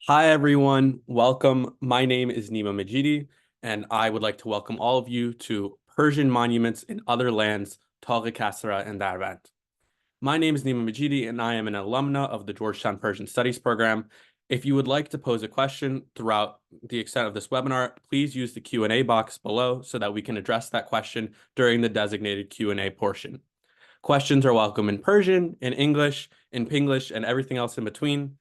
Hi, everyone. Welcome. My name is Nima Majidi, and I would like to welcome all of you to Persian Monuments in Other Lands, Tagh Kasra and Darband. My name is Nima Majidi, and I am an alumna of the Georgetown Persian Studies program. If you would like to pose a question throughout the extent of this webinar, please use the Q&A box below so that we can address that question during the designated Q&A portion. Questions are welcome in Persian, in English, in Pinglish, and everything else in between.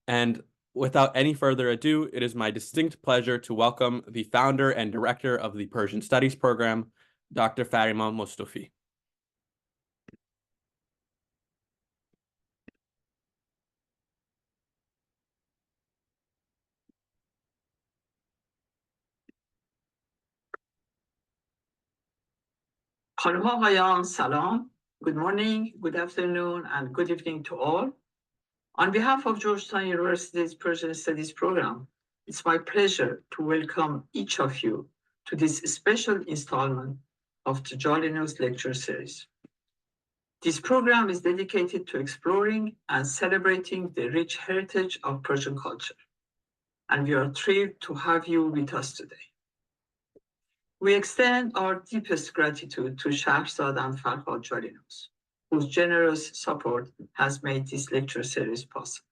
And without any further ado, it is my distinct pleasure to welcome the founder and director of the Persian Studies program, Dr. Farima Mostofi. خانم ها آقایان سلام. Good morning, good afternoon, and good evening to all. On behalf of Georgetown University's Persian Studies program, it's my pleasure to welcome each of you to this special installment of the Jolly News Lecture Series. This program is dedicated to exploring and celebrating the rich heritage of Persian culture, and we are thrilled to have you with us today. We extend our deepest gratitude to Shahrzad and Farhad Jolinos, whose generous support has made this lecture series possible.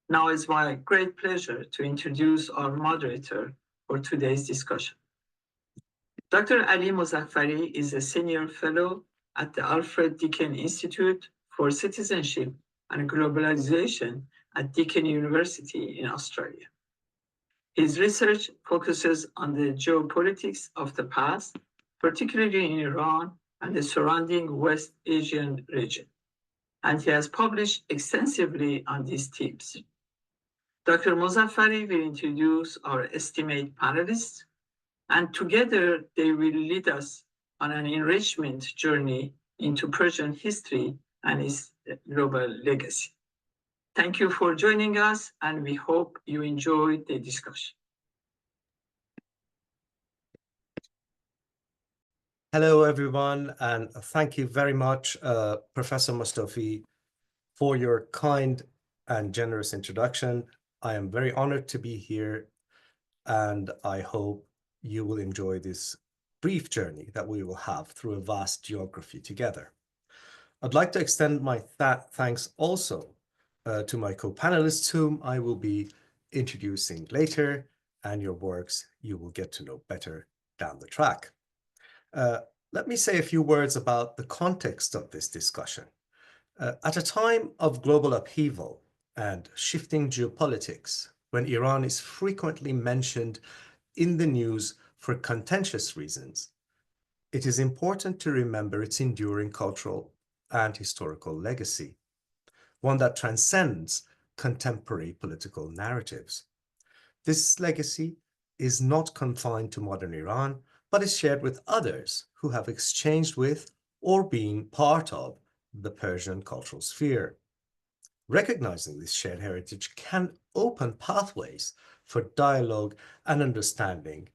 Now it's my great pleasure to introduce our moderator for today's discussion. Dr. Ali Mozaffari is a senior fellow at the Alfred Deakin Institute for Citizenship and Globalization at Deakin University in Australia. His research focuses on the geopolitics of the past, particularly in Iran and the surrounding West Asian region, and he has published extensively on these themes. Dr. Mozaffari will introduce our esteemed panelists, and together they will lead us on an enrichment journey into Persian history and its global legacy. Thank you for joining us, and we hope you enjoyed the discussion. Hello, everyone, and thank you very much, Professor Mostofi, for your kind and generous introduction. I am very honored to be here, and I hope you will enjoy this brief journey that we will have through a vast geography together. I'd like to extend my thanks also to my co-panelists, whom I will be introducing later, and your works you will get to know better down the track. Let me say a few words about the context of this discussion. At a time of global upheaval and shifting geopolitics, when Iran is frequently mentioned in the news for contentious reasons, it is important to remember its enduring cultural and historical legacy, one that transcends contemporary political narratives. This legacy is not confined to modern Iran, but is shared with others who have exchanged with or been part of the Persian cultural sphere. Recognizing this shared heritage can open pathways for dialogue and understanding,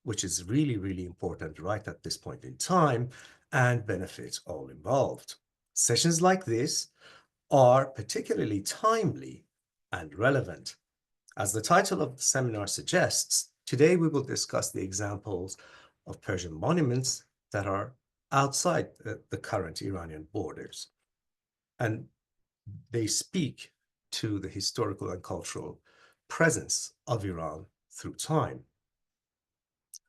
which is really, really important right at this point in time and benefits all involved. Sessions like this are particularly timely and relevant. As the title of the seminar suggests, today we will discuss the examples of Persian monuments that are outside the current Iranian borders, and they speak to the historical and cultural presence of Iran through time.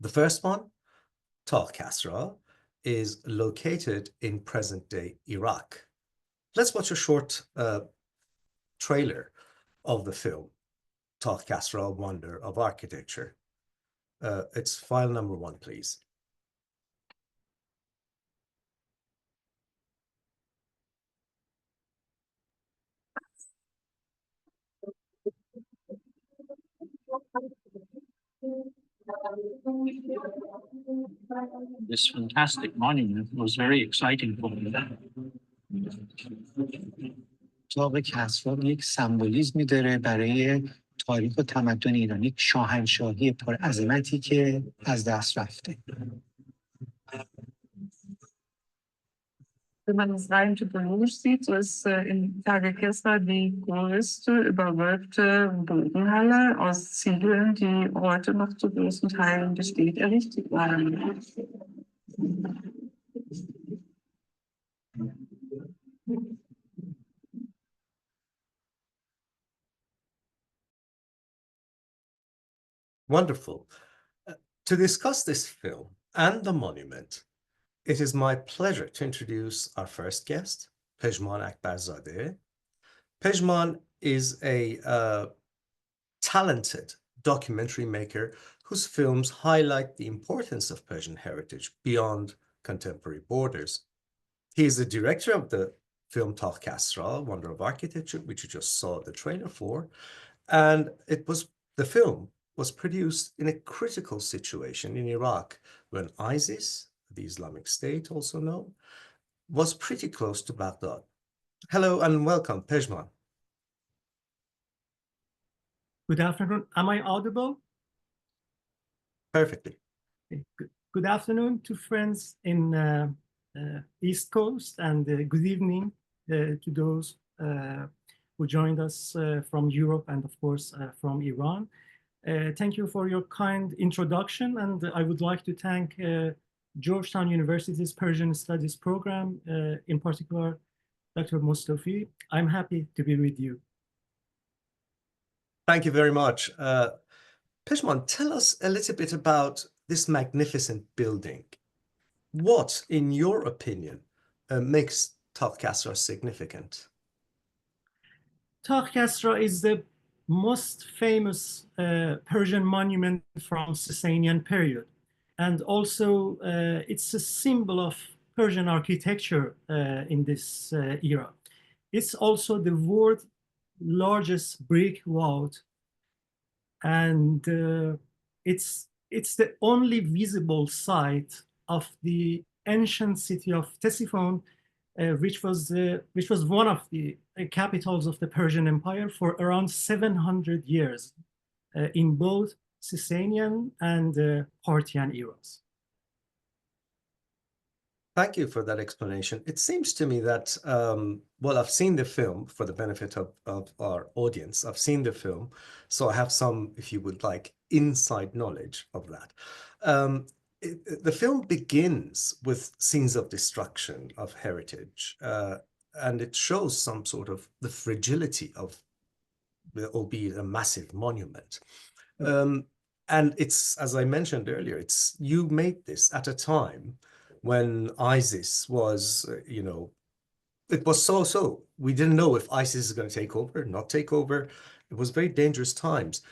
The first one, Tagh Kasra, is located in present-day Iraq. Let's watch a short trailer of the film, Tagh Kasra, A Wonder of Architecture. It's file number 1, please. This fantastic monument was very exciting for me. طاق کسری یک سمبولیزمی داره برای تاریخ و تمدن ایرانی، شاهنشاهی پرعظمتی که از دست رفته. wenn man es rein typologisch sieht, so ist in Kasra die größte überwölbte Bodenhalle aus Ziegeln, die heute noch zu großen Teilen besteht, errichtet waren. Wonderful. To discuss this film and the monument, it is my pleasure to introduce our first guest, Pejman Akbarzadeh. Pejman is a talented documentary maker whose films highlight the importance of Persian heritage beyond contemporary borders. He is the director of the film Kasra, Wonder of Architecture, which you just saw the trailer for, and the film was produced in a critical situation in Iraq when ISIS, the Islamic State also known, was pretty close to Baghdad. Hello and welcome, Pejman. Good afternoon. Am I audible? Perfectly. Good afternoon to friends in East Coast, and good evening to those who joined us from Europe and of course from Iran. Thank you for your kind introduction, and I would like to thank Georgetown University's Persian Studies program, in particular, Dr. Mustafi. I'm happy to be with you. Thank you very much. Pejman, tell us a little bit about this magnificent building. What, in your opinion, makes Kasra significant? Kasra is the most famous Persian monument from Sasanian period. And also it's a symbol of Persian architecture in this era. It's also the world's largest brick wall. And it's the only visible site of the ancient city of Ctesiphon, which was one of the capitals of the Persian Empire for around 700 years in both Sasanian and Parthian eras. Thank you for that explanation. It seems to me that, well, I've seen the film for the benefit of our audience. I've seen the film, so I have some, if you would like, inside knowledge of that. The film begins with scenes of destruction of heritage, and it shows some sort of the fragility of, albeit a massive monument. And it's, as I mentioned earlier, you made this at a time when ISIS was, it was so. We didn't know if ISIS is going to take over, not take over. It was very dangerous times.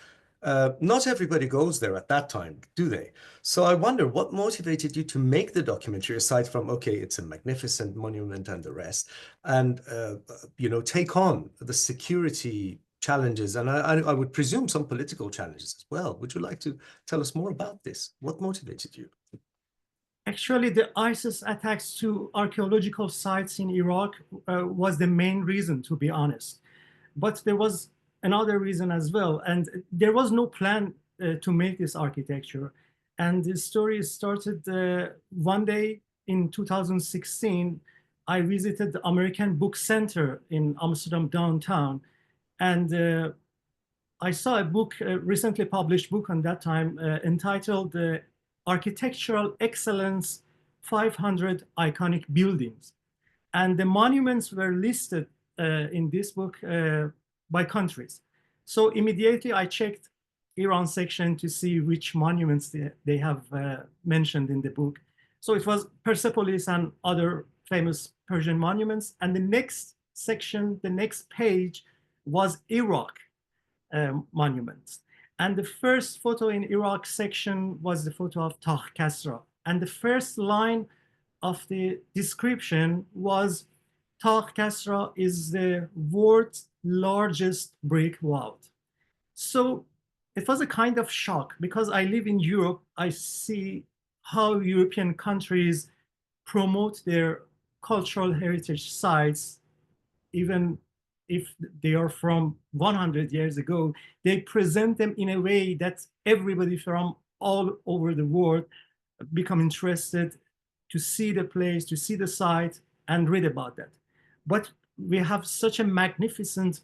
Not everybody goes there at that time, do they? So I wonder what motivated you to make the documentary, aside from, okay, it's a magnificent monument and the rest, and, take on the security challenges, and I would presume some political challenges as well. Would you like to tell us more about this? What motivated you? Actually, the ISIS attacks to archaeological sites in Iraq was the main reason, to be honest. But there was another reason as well, and there was no plan to make this architecture. And the story started one day in 2016. I visited the American Book Center in Amsterdam downtown, and I saw a book, a recently published book on that time, entitled Architectural Excellence, 500 Iconic Buildings. And the monuments were listed in this book by countries. So immediately I checked Iran section to see which monuments they have mentioned in the book. So it was Persepolis and other famous Persian monuments. And the next section, the next page was Iraq monuments. And the first photo in Iraq section was the photo of Kasra. And the first line of the description was Kasra is the world's largest brick wall. So it was a kind of shock because I live in Europe. I see how European countries promote their cultural heritage sites, even if they are from 100 years ago. They present them in a way that everybody from all over the world become interested to see the place, to see the site, and read about that. But we have such a magnificent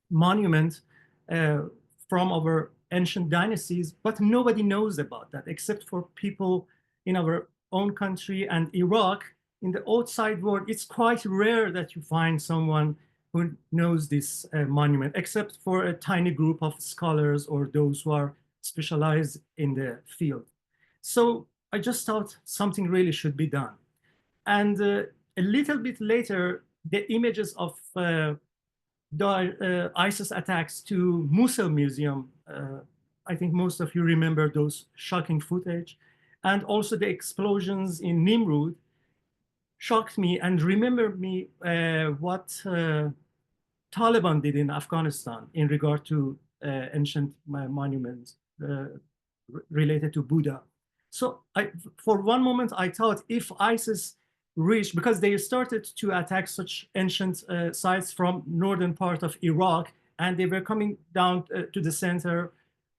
monument from our ancient dynasties, but nobody knows about that except for people in our own country and Iraq. In the outside world, it's quite rare that you find someone who knows this monument, except for a tiny group of scholars or those who are specialized in the field. So I just thought something really should be done. And a little bit later, the images of ISIS attacks to Mosul Museum, I think most of you remember those shocking footage, and also the explosions in Nimrud shocked me and remembered me what Taliban did in Afghanistan in regard to ancient monuments related to Buddha. So for one moment, I thought if ISIS reached, because they started to attack such ancient sites from northern part of Iraq, and they were coming down to the center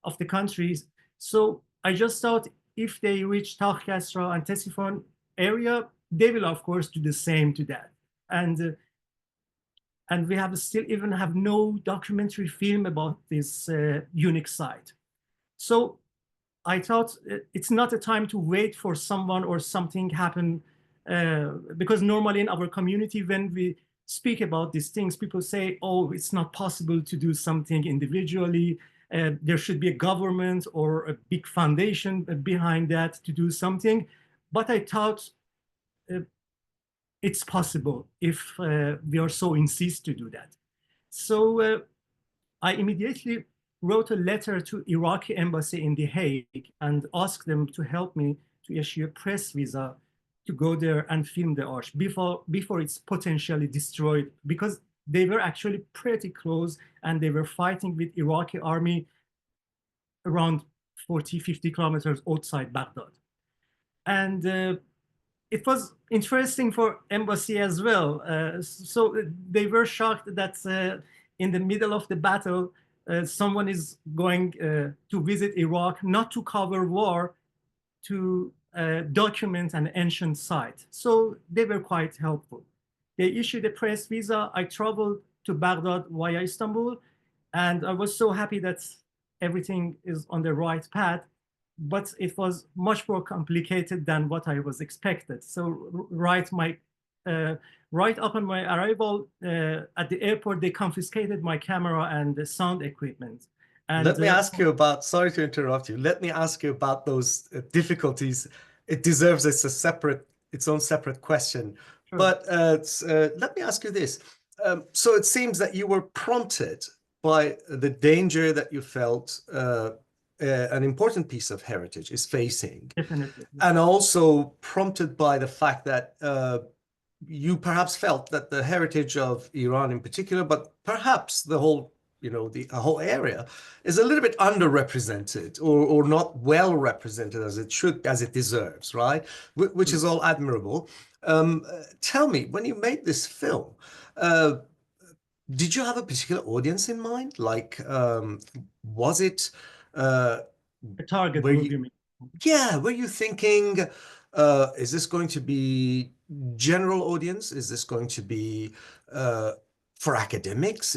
of the countries. So I just thought if they reach Tagh Kasra and Ctesiphon area, they will of course do the same to that. And we have still even have no documentary film about this unique site. So I thought it's not a time to wait for someone or something happen, because normally in our community, when we speak about these things, people say, oh, it's not possible to do something individually. There should be a government or a big foundation behind that to do something. But I thought it's possible if we are so insist to do that. So I immediately wrote a letter to Iraqi embassy in The Hague and asked them to help me to issue a press visa to go there and film the arch before it's potentially destroyed, because they were actually pretty close and they were fighting with Iraqi army around 40, 50 kilometers outside Baghdad. And it was interesting for embassy as well. So they were shocked that in the middle of the battle, someone is going to visit Iraq, not to cover war, to document an ancient site. So they were quite helpful. They issued a press visa. I traveled to Baghdad via Istanbul, and I was so happy that everything is on the right path, but it was much more complicated than what I was expected. So right upon my arrival at the airport, they confiscated my camera and the sound equipment. And let me ask you about, sorry to interrupt you, let me ask you about those difficulties. It deserves its own separate question. Sure. But let me ask you this. So it seems that you were prompted by the danger that you felt an important piece of heritage is facing. Definitely. And also prompted by the fact that you perhaps felt that the heritage of Iran in particular, but perhaps the whole, the whole area is a little bit underrepresented or not well represented as it deserves, right? Which is all admirable. Tell me, when you made this film, did you have a particular audience in mind? Like, was it a target group, you mean? Yeah, were you thinking, is this going to be general audience? Is this going to be for academics?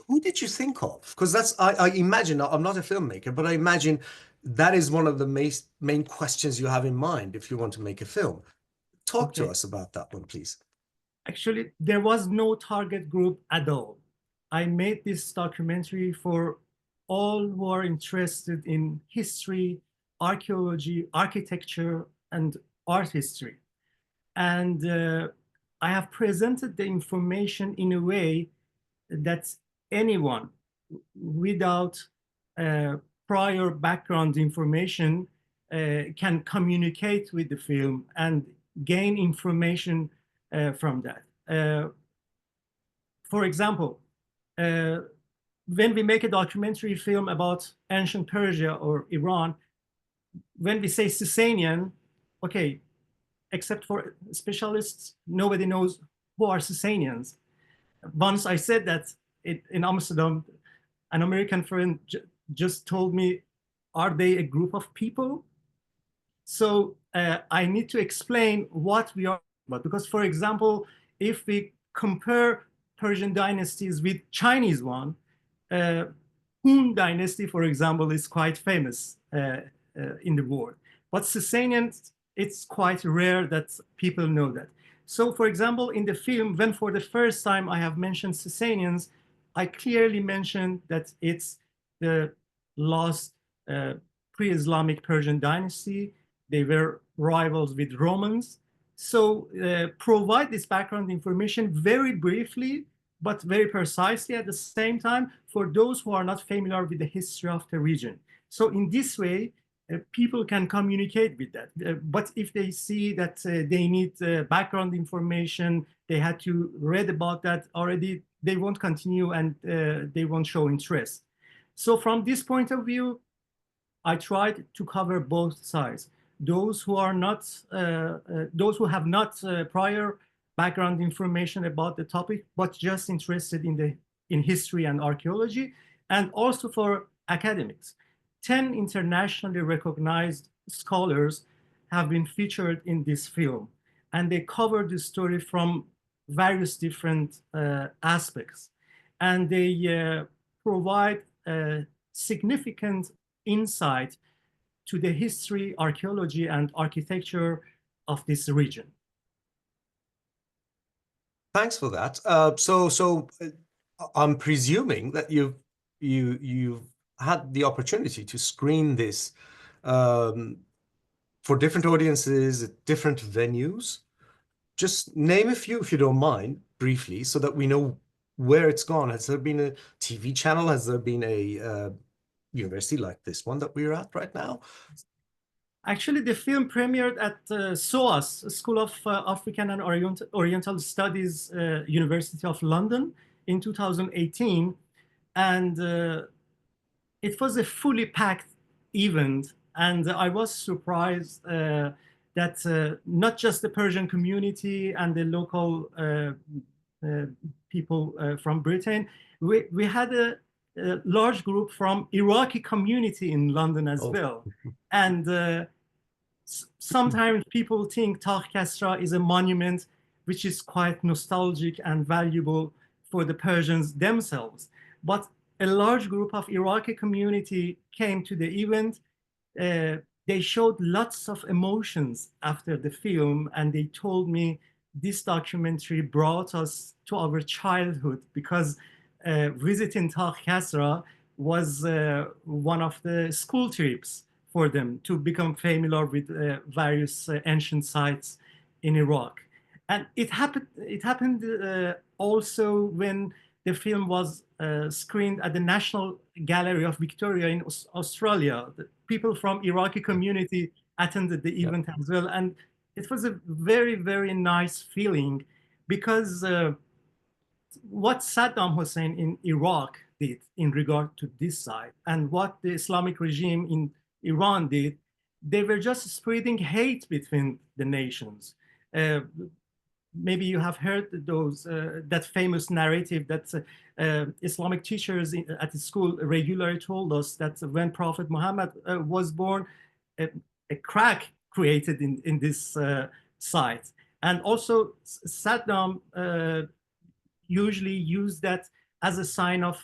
Who did you think of? Because I imagine, I'm not a filmmaker, but I imagine that is one of the main questions you have in mind if you want to make a film. Talk to us about that one, please. Actually, there was no target group at all. I made this documentary for all who are interested in history, archaeology, architecture, and art history. And I have presented the information in a way that anyone without prior background information can communicate with the film and gain information from that. For example, when we make a documentary film about ancient Persia or Iran, when we say Sasanian, okay, except for specialists, nobody knows who are Sasanians. Once I said that in Amsterdam, an American friend just told me, are they a group of people? So I need to explain what we are But because, for example, if we compare Persian dynasties with Chinese one, Hun dynasty, for example, is quite famous in the world. But Sasanians, it's quite rare that people know that. So, for example, in the film, when for the first time I have mentioned Sasanians, I clearly mentioned that it's the last pre-Islamic Persian dynasty. They were rivals with Romans. So provide this background information very briefly, but very precisely at the same time for those who are not familiar with the history of the region. So in this way, people can communicate with that. But if they see that they need background information, they had to read about that already, they won't continue and they won't show interest. So from this point of view, I tried to cover both sides. Those who are not, those who have not prior background information about the topic, but just interested in history and archaeology, and also for academics. 10 internationally recognized scholars have been featured in this film, and they cover the story from various different aspects, and they provide significant insight to the history, archaeology, and architecture of this region. Thanks for that. So I'm presuming that you've had the opportunity to screen this for different audiences at different venues. Just name a few, if you don't mind, briefly, so that we know where it's gone. Has there been a TV channel? Has there been a university like this one that we're at right now? Actually, the film premiered at SOAS, School of African and Oriental Studies, University of London in 2018. And it was a fully packed event. And I was surprised that not just the Persian community and the local people from Britain, we had a large group from Iraqi community in London as well. And sometimes people think Tagh Kasra is a monument which is quite nostalgic and valuable for the Persians themselves. But a large group of Iraqi community came to the event. They showed lots of emotions after the film, and they told me this documentary brought us to our childhood, because visiting Tagh Kasra was one of the school trips for them to become familiar with various ancient sites in Iraq. And it happened also when the film was screened at the National Gallery of Victoria in Australia. The people from Iraqi community attended the event as well. And it was a very, very nice feeling, because what Saddam Hussein in Iraq did in regard to this side, and what the Islamic regime in Iran did, they were just spreading hate between the nations. Maybe you have heard that famous narrative that Islamic teachers at the school regularly told us, that when Prophet Muhammad was born, a crack created in this site. And also Saddam usually used that as a sign of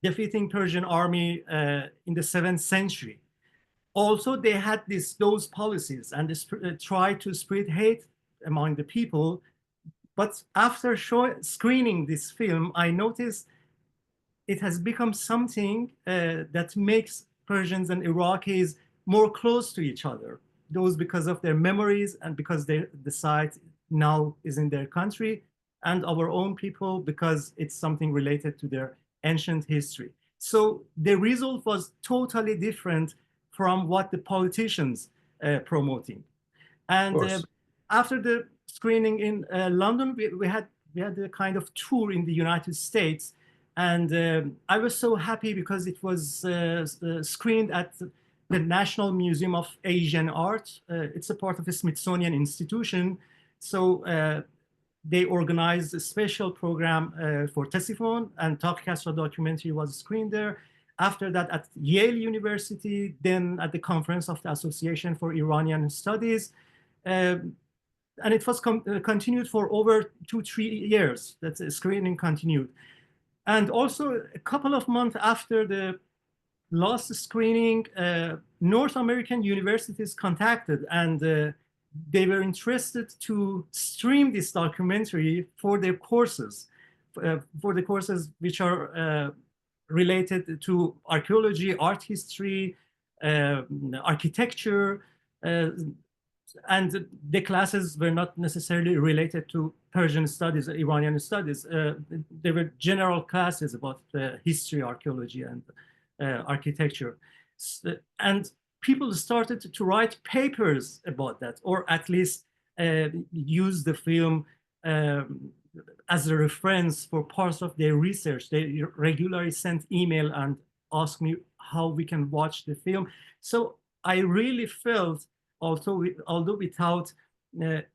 defeating Persian army in the 7th century. Also, they had those policies, and they tried to spread hate among the people. But after screening this film, I noticed it has become something that makes Persians and Iraqis more close to each other. Those because of their memories, and because the site now is in their country, and our own people because it's something related to their ancient history. So the result was totally different from what the politicians promoting. And after the screening in London, we had a kind of tour in the United States. And I was so happy because it was screened at the National Museum of Asian Art. It's a part of the Smithsonian Institution. So they organized a special program for Ctesiphon, and Tagh Kasra documentary was screened there. After that, at Yale University, then at the conference of the Association for Iranian Studies. and it was continued for over 2-3 years. That screening continued. And also a couple of months after the last screening, North American universities contacted, and they were interested to stream this documentary for their courses, for the courses which are related to archaeology, art history, architecture, and the classes were not necessarily related to Persian studies, Iranian studies. They were general classes about history, archaeology, and architecture. And people started to write papers about that, or at least use the film as a reference for parts of their research. They regularly sent email and asked me how we can watch the film. So I really felt, although without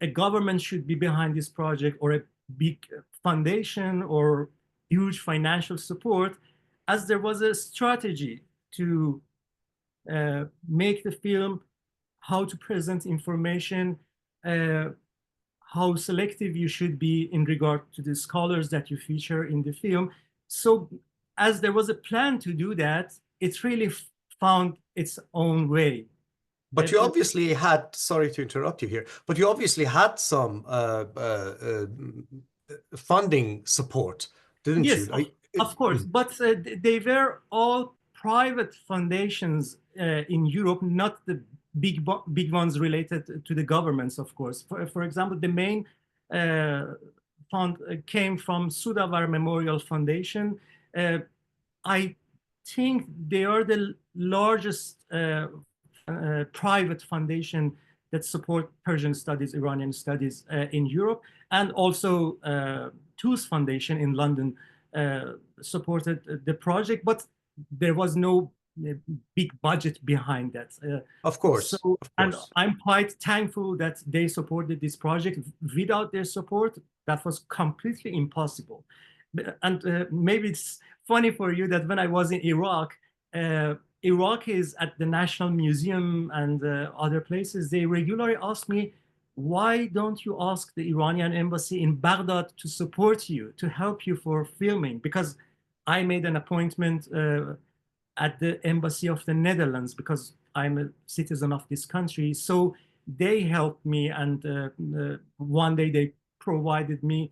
a government should be behind this project, or a big foundation or huge financial support, as there was a strategy to make the film, how to present information, how selective you should be in regard to the scholars that you feature in the film. So as there was a plan to do that, it really found its own way. But you obviously had, sorry to interrupt you here, but you obviously had some funding support, didn't Yes, you? of course, but they were all private foundations in Europe, not the big ones related to the governments, of course. For example, the main fund came from Sudavar Memorial Foundation. I think they are the largest private foundation that support Persian studies, Iranian studies in Europe, and also TUS Foundation in London supported the project, but there was no big budget behind that. Of course, so, of course. And I'm quite thankful that they supported this project. Without their support, that was completely impossible. And maybe it's funny for you that when I was in Iraq, Iraqis at the National Museum and other places, they regularly ask me, why don't you ask the Iranian embassy in Baghdad to support you, to help you for filming? Because I made an appointment at the embassy of the Netherlands, because I'm a citizen of this country. So they helped me, and one day they provided me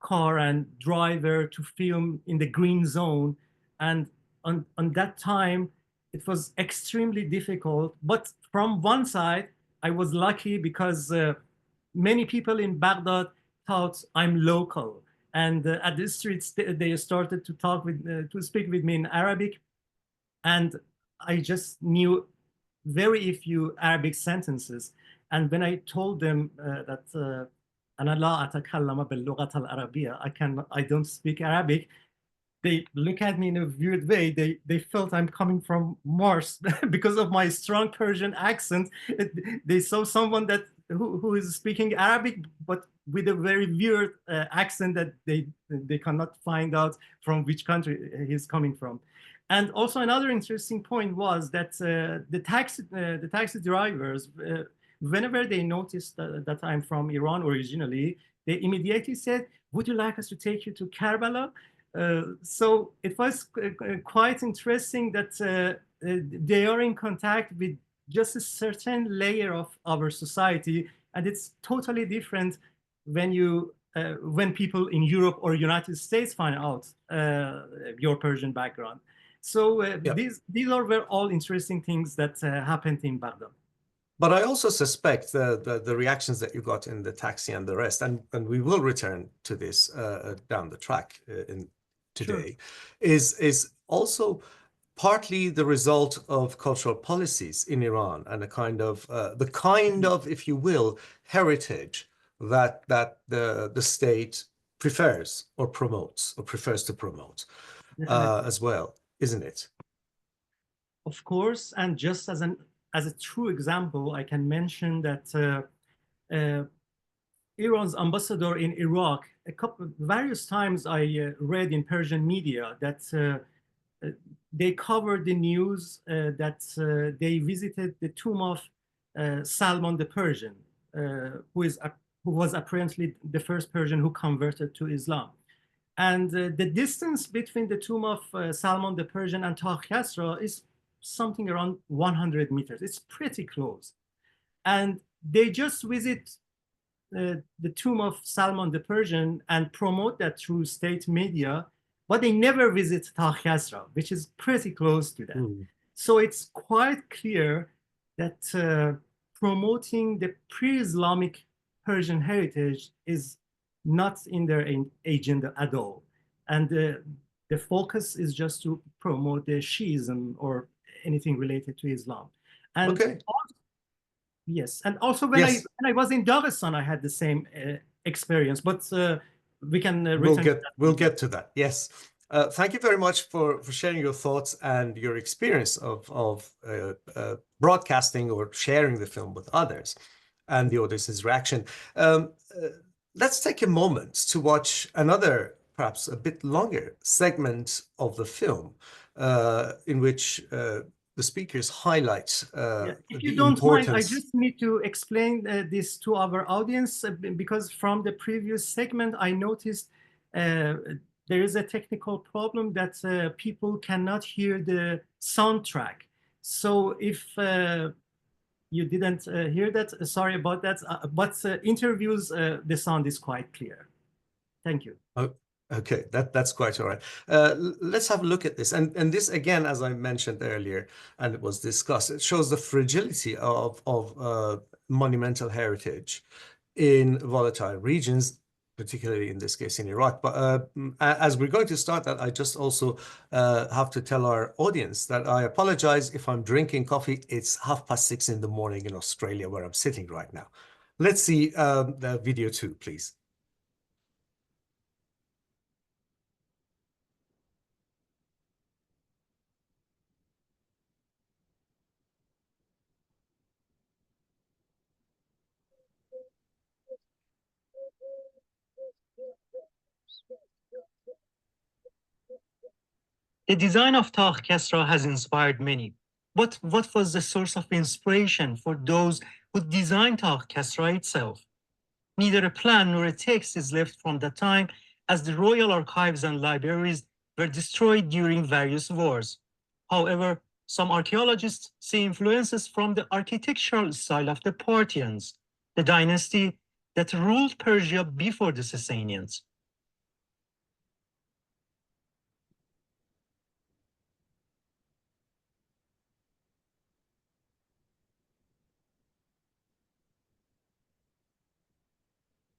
car and driver to film in the green zone. And on that time, it was extremely difficult. But from one side, I was lucky because many people in Baghdad thought I'm local. And at the streets, they started to to speak with me in Arabic. And I just knew very few Arabic sentences. And when I told them that أنا لا أتكلم باللغة العربية, I don't speak Arabic, they look at me in a weird way. They felt I'm coming from Mars because of my strong Persian accent. They saw someone who is speaking Arabic, but with a very weird accent that they cannot find out from which country he's coming from. And also another interesting point was that the taxi drivers, whenever they noticed that I'm from Iran originally, they immediately said, "Would you like us to take you to Karbala?" So it was quite interesting that they are in contact with just a certain layer of our society, and it's totally different when people in Europe or United States find out your Persian background. So were all interesting things that happened in Baghdad. But I also suspect the reactions that you got in the taxi and the rest, and we will return to this down the track today, sure, is also partly the result of cultural policies in Iran and the kind of, if you will, heritage that the state prefers or promotes or prefers to promote as well, isn't it? Of course, and just as a true example, I can mention that Iran's ambassador in Iraq, various times I read in Persian media that they covered the news that they visited the tomb of Salman the Persian, who is who was apparently the first Persian who converted to Islam. And the distance between the tomb of Salman the Persian and Tagh Kasra is something around 100 meters. It's pretty close. And they just visit the tomb of Salman the Persian and promote that through state media, but they never visit Tagh Kasra, which is pretty close to that. Mm. So it's quite clear that promoting the pre-Islamic Persian heritage is not in their agenda at all. And the focus is just to promote the Shiism or anything related to Islam. And Okay. yes, and also when Yes. I was in Dagestan, I had the same experience. But we can We'll get to that. Yes. Thank you very much for sharing your thoughts and your experience of broadcasting or sharing the film with others and the audience's reaction. Let's take a moment to watch another, perhaps a bit longer segment of the film in which the speakers highlight if you the don't mind, I importance. just need to explain this to our audience because from the previous segment, I noticed there is a technical problem that people cannot hear the soundtrack. So if you didn't hear that, sorry about that. But interviews, the sound is quite clear. Thank you. Okay, that's quite all right. Let's have a look at this. And this, again, as I mentioned earlier, and it was discussed, it shows the fragility of monumental heritage in volatile regions, particularly in this case in Iraq. But as we're going to start that, I just also have to tell our audience that I apologize if I'm drinking coffee. It's 6:30 in the morning in Australia where I'm sitting right now. Let's see the video 2, please. The design of Tagh Kasra has inspired many. But what was the source of inspiration for those who designed Tagh Kasra itself? Neither a plan nor a text is left from that time, as the royal archives and libraries were destroyed during various wars. However, some archaeologists see influences from the architectural style of the Parthians, the dynasty that ruled Persia before the Sasanians.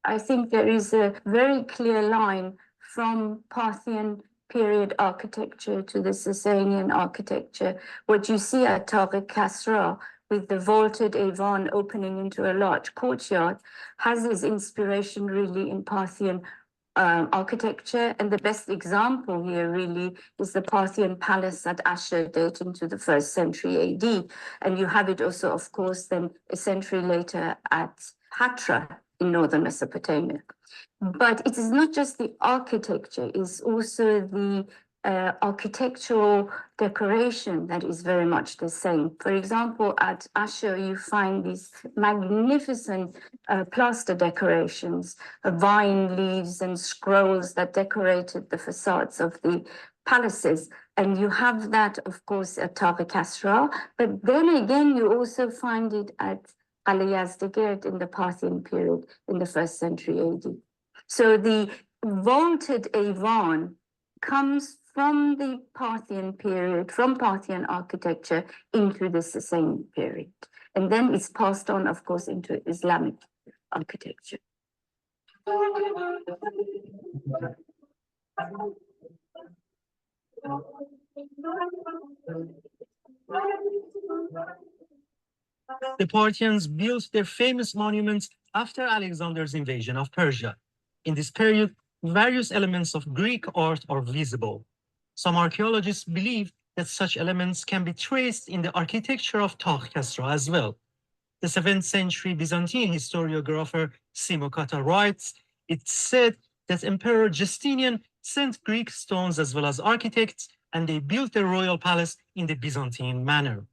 I think there is a very clear line from Parthian period architecture to the Sasanian architecture. What you see at Tagh Kasra with the vaulted Avon opening into a large courtyard has its inspiration really in Parthian architecture. And the best example here really is the Parthian palace at Ashur dating to the 1st century AD. And you have it also, of course, then a century later at Hatra in northern Mesopotamia. But it is not just the architecture, it's also the architectural decoration that is very much the same. For example, at Ashur, you find these magnificent plaster decorations, vine leaves and scrolls that decorated the facades of the palaces. And you have that, of course, at Tagh Kasra. But then again, you also find it at Yazdegerd in the Parthian period in the 1st century AD. So the vaulted Avon comes from the Parthian period, from Parthian architecture into the Sasanian period. And then it's passed on, of course, into Islamic architecture. The Parthians built their famous monuments after Alexander's invasion of Persia. In this period, various elements of Greek art are visible. Some archaeologists believe that such elements can be traced in the architecture of Tagh Kasra as well. The 7th century Byzantine historiographer Simokata writes, it's said that Emperor Justinian sent Greek stones as well as architects, and they built the royal palace in the Byzantine manner.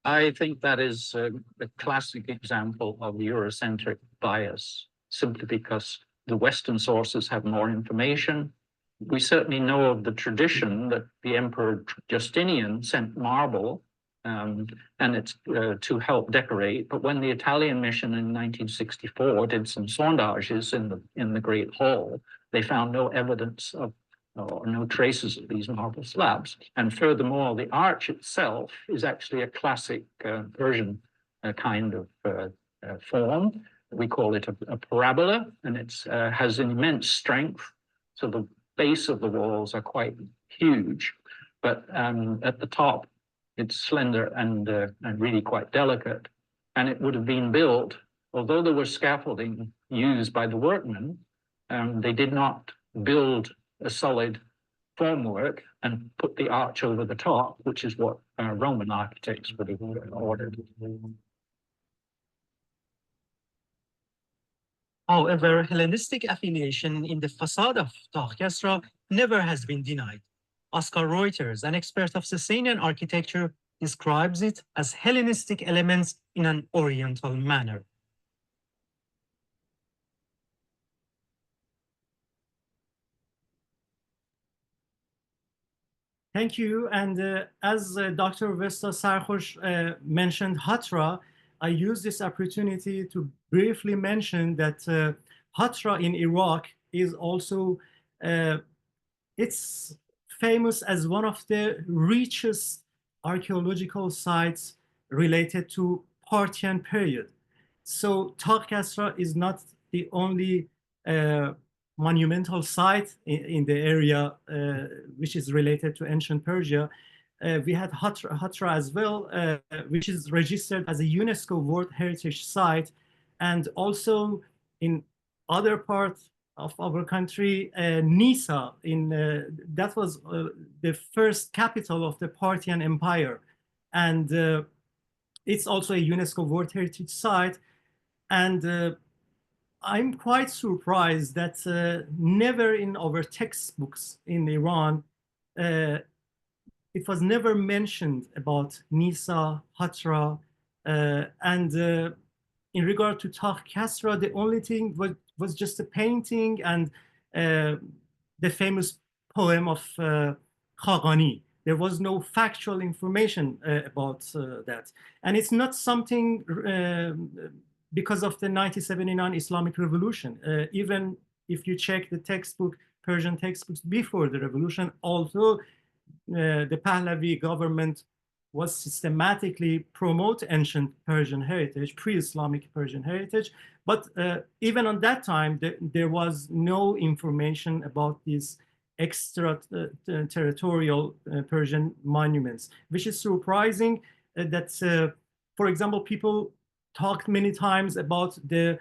I think that is a classic example of Eurocentric bias, simply because the Western sources have more information. We certainly know of the tradition that the Emperor Justinian sent marble and it's to help decorate. But when the Italian mission in 1964 did some sondages in the Great Hall, they found no evidence of or no traces of these marble slabs. And furthermore, the arch itself is actually a classic Persian kind of form. We call it a parabola, and it has an immense strength. So the base of the walls are quite huge, but at the top, it's slender and really quite delicate. And it would have been built, although there was scaffolding used by the workmen, they did not build a solid formwork and put the arch over the top, which is what Roman architects would have ordered. However, Hellenistic affiliation in the facade of Tagh Kasra never has been denied. Oscar Reuters, an expert of Sasanian architecture, describes it as Hellenistic elements in an Oriental manner. Thank you. And as Dr. Vesta Sarkhosh mentioned Hatra, I use this opportunity to briefly mention that Hatra in Iraq is also, it's famous as one of the richest archaeological sites related to Parthian period. So Tagh Kasra is not the only monumental site in the area which is related to ancient Persia. We had Hatra as well, which is registered as a UNESCO World Heritage Site. And also in other parts of our country, Nisa, that was the first capital of the Parthian Empire. And it's also a UNESCO World Heritage Site. And I'm quite surprised that never in our textbooks in Iran, it was never mentioned about Nisa, Hatra, and in regard to Tagh Kasra, the only thing was just a painting and the famous poem of Khaqani. There was no factual information about that. And it's not something because of the 1979 Islamic Revolution. Even if you check the textbook, Persian textbooks before the revolution, although the Pahlavi government was systematically promote ancient Persian heritage, pre-Islamic Persian heritage, but even on that time, there was no information about these extra-territorial Persian monuments, which is surprising that, for example, people talked many times about the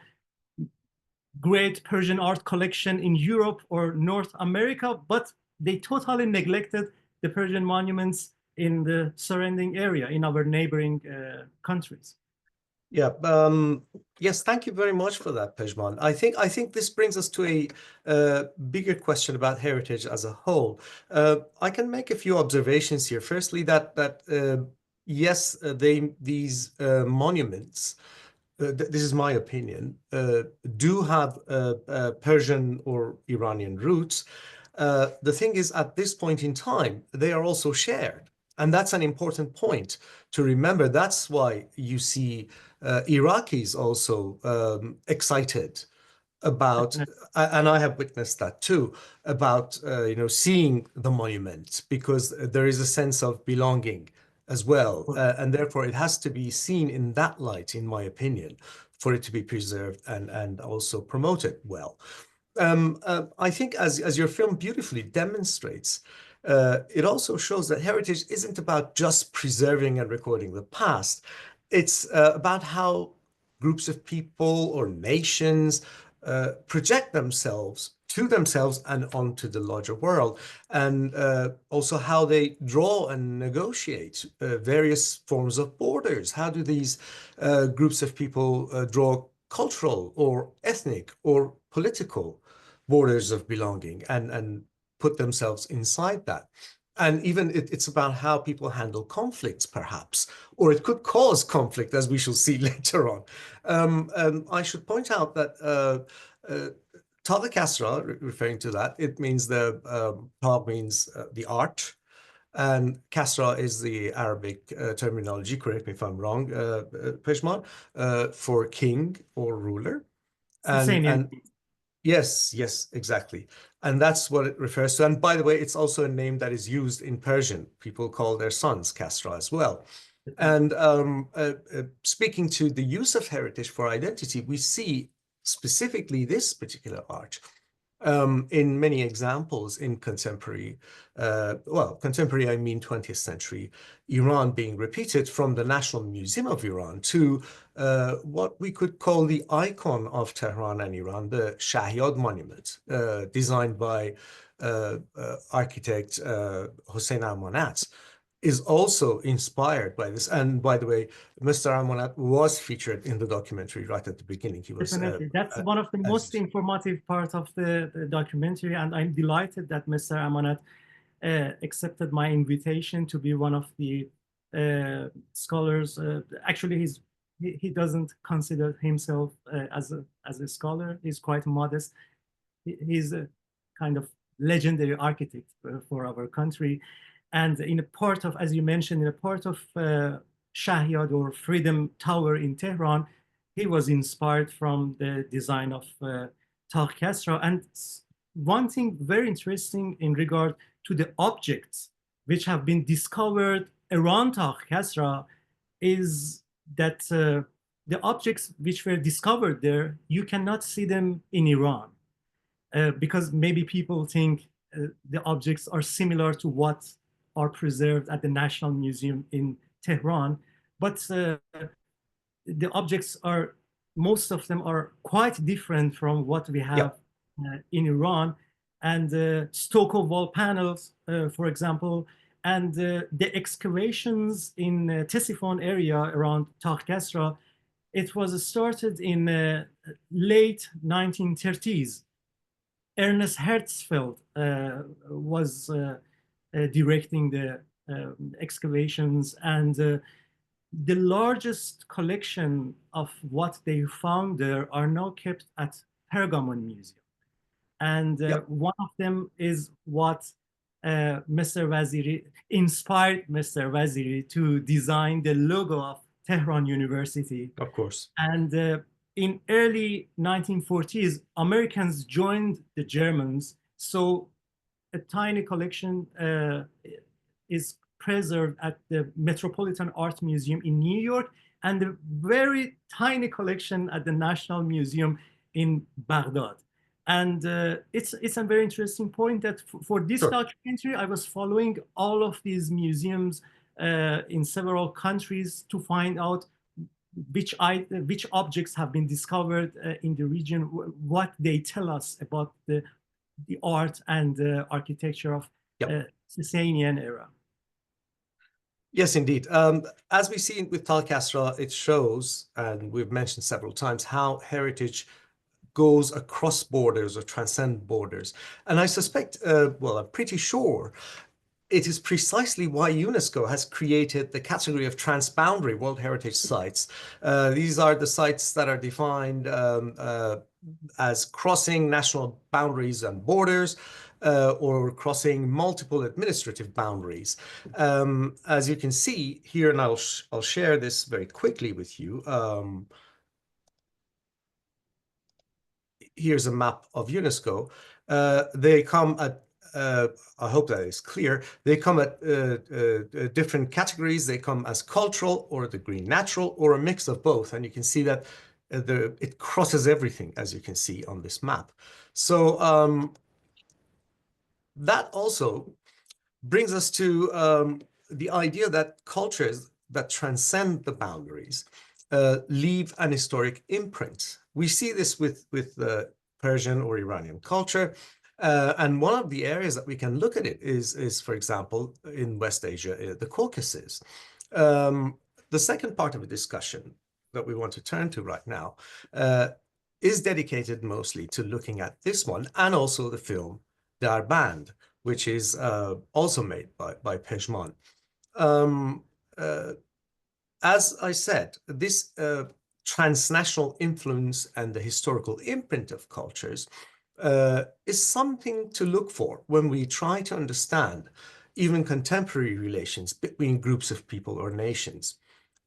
great Persian art collection in Europe or North America, but they totally neglected the Persian monuments in the surrounding area, in our neighboring countries. Yeah. Yes. Thank you very much for that, Pejman. I think this brings us to a bigger question about heritage as a whole. I can make a few observations here. Firstly, that yes, these monuments, this is my opinion, do have Persian or Iranian roots. The thing is, at this point in time, they are also shared. And that's an important point to remember. That's why you see Iraqis also excited about, and I have witnessed that too, about seeing the monument, because there is a sense of belonging as well, and therefore it has to be seen in that light, in my opinion, for it to be preserved and also promoted well. I think as your film beautifully demonstrates, it also shows that heritage isn't about just preserving and recording the past. It's about how groups of people or nations project themselves to themselves and onto the larger world, and also how they draw and negotiate various forms of borders. How do these groups of people draw cultural or ethnic or political borders of belonging and put themselves inside that? And even it's about how people handle conflicts, perhaps, or it could cause conflict, as we shall see later on. I should point out that Tagh Kasra, referring to that, it means Tagh means the art, and Kasra is the Arabic terminology, correct me if I'm wrong, Pejman, for king or ruler. And yes, exactly. And that's what it refers to. And by the way, it's also a name that is used in Persian. People call their sons Kasra as well. And speaking to the use of heritage for identity, we see specifically this particular art in many examples in contemporary, contemporary, I mean 20th century Iran, being repeated from the National Museum of Iran to what we could call the icon of Tehran and Iran, the Shahyad Monument, designed by architect Hossein Amanat, is also inspired by this. And by the way, Mr. Amanat was featured in the documentary right at the beginning. He was definitely. That's one of the most informative parts of the documentary, and I'm delighted that Mr. Amanat accepted my invitation to be one of the scholars. Actually, he doesn't consider himself as a scholar. He's quite modest. He's a kind of legendary architect for our country. And in a part of, as you mentioned, in a part of Shahyad or Freedom Tower in Tehran, he was inspired from the design of Tagh Kasra. And one thing very interesting in regard to the objects which have been discovered around Tagh Kasra is that the objects which were discovered there, you cannot see them in Iran because maybe people think the objects are similar to what are preserved at the National Museum in Tehran, but the objects are, most of them are quite different from what we have in Iran. And stucco wall panels, for example, and the excavations in Ctesiphon area around Tagh Kasra, it was started in late 1930s. Ernest Herzfeld was directing the excavations, and the largest collection of what they found there are now kept at Pergamon Museum. And one of them is what Mr. Waziri inspired Mr. Waziri to design the logo of Tehran University. Of course. And in early 1940s, Americans joined the Germans. So a tiny collection is preserved at the Metropolitan Art Museum in New York, and a very tiny collection at the National Museum in Baghdad. And it's a very interesting point that for this documentary, I was following all of these museums in several countries to find out which objects have been discovered in the region, what they tell us about the art and architecture of Sasanian era. Yes, indeed. As we see with Tagh Kasra, it shows, and we've mentioned several times, how heritage goes across borders or transcend borders. And I suspect, well, I'm pretty sure it is precisely why UNESCO has created the category of transboundary World Heritage Sites. These are the sites that are defined as crossing national boundaries and borders, or crossing multiple administrative boundaries. As you can see here, and I'll share this very quickly with you. Here's a map of UNESCO. They come at, I hope that is clear, they come at different categories. They come as cultural or the green natural or a mix of both. And you can see that it crosses everything, as you can see on this map. So that also brings us to the idea that cultures that transcend the boundaries leave an historic imprint. We see this with Persian or Iranian culture. And one of the areas that we can look at it is, for example, in West Asia, the Caucasus. The second part of the discussion that we want to turn to right now is dedicated mostly to looking at this one and also the film Darband, which is also made by Pejman. As I said, this transnational influence and the historical imprint of cultures is something to look for when we try to understand even contemporary relations between groups of people or nations.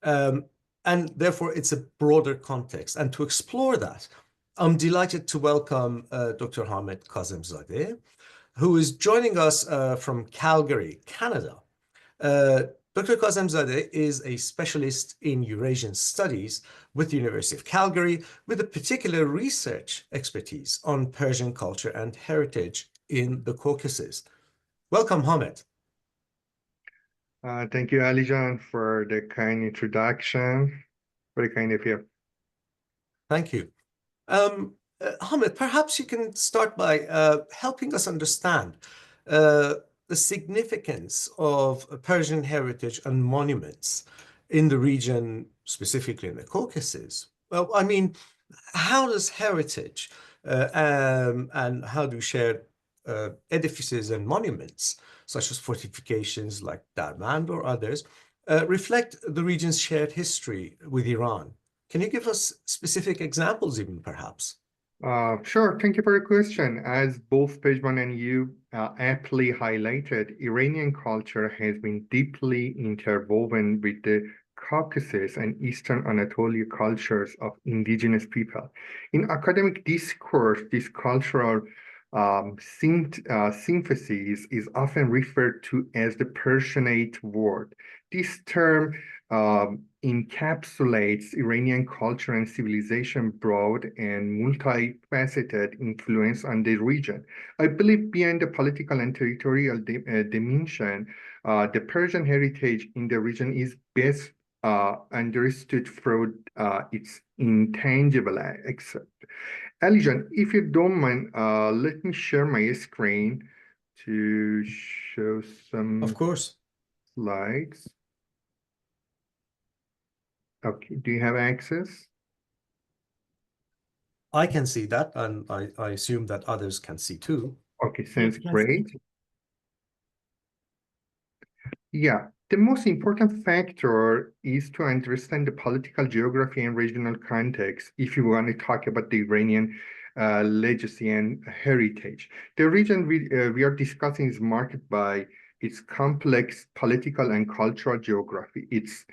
And therefore, it's a broader context. And to explore that, I'm delighted to welcome Dr. Hamed Kazemzadeh, who is joining us from Calgary, Canada. Dr. Kazemzadeh is a specialist in Eurasian studies with the University of Calgary, with a particular research expertise on Persian culture and heritage in the Caucasus. Welcome, Hamed. Thank you, Alijan, for the kind introduction. Very kind of you. Thank you. Hamed, perhaps you can start by helping us understand the significance of Persian heritage and monuments in the region, specifically in the Caucasus. Well, I mean, how does heritage and how do shared edifices and monuments, such as fortifications like Darband or others, reflect the region's shared history with Iran? Can you give us specific examples even, perhaps? Sure. Thank you for your question. As both Pejman and you aptly highlighted, Iranian culture has been deeply interwoven with the Caucasus and Eastern Anatolia cultures of indigenous people. In academic discourse, this cultural synthesis is often referred to as the Persianate world. This term encapsulates Iranian culture and civilization broad and multifaceted influence on the region. I believe beyond the political and territorial dimension, the Persian heritage in the region is best understood through its intangible aspect. Alijan, if you don't mind, let me share my screen to show some Of course. slides. Okay, do you have access? I can see that, and I assume that others can see too. Okay, sounds Yes, great. Yeah, the most important factor is to understand the political geography and regional context if you want to talk about the Iranian legacy and heritage. The region we are discussing is marked by its complex political and cultural geography. It's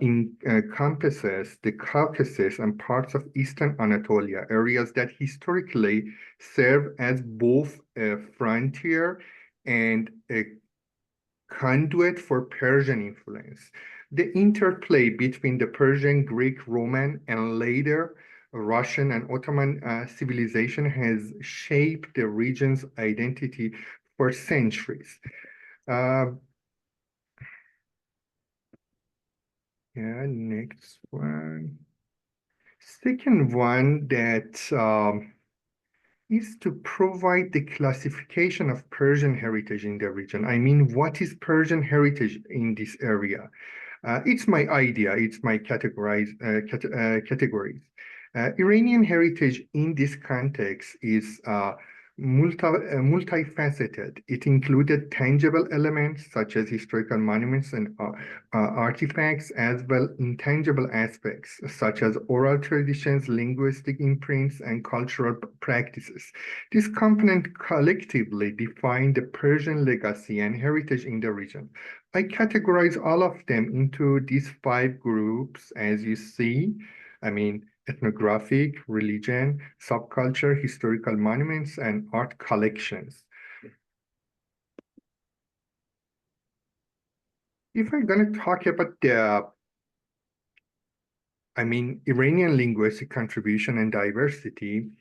encompasses the Caucasus and parts of Eastern Anatolia, areas that historically serve as both a frontier and a conduit for Persian influence. The interplay between the Persian, Greek, Roman, and later Russian and Ottoman civilization has shaped the region's identity for centuries. Yeah, next one. Second one that is to provide the classification of Persian heritage in the region. I mean, what is Persian heritage in this area? It's my idea, it's my categories. Iranian heritage in this context is multifaceted. It included tangible elements such as historical monuments and artifacts, as well intangible aspects such as oral traditions, linguistic imprints, and cultural practices. This component collectively define the Persian legacy and heritage in the region. I categorize all of them into these 5 groups, as you see. I mean, ethnographic, religion, subculture, historical monuments, and art collections. If I'm going to talk about the, Iranian linguistic contribution and diversity,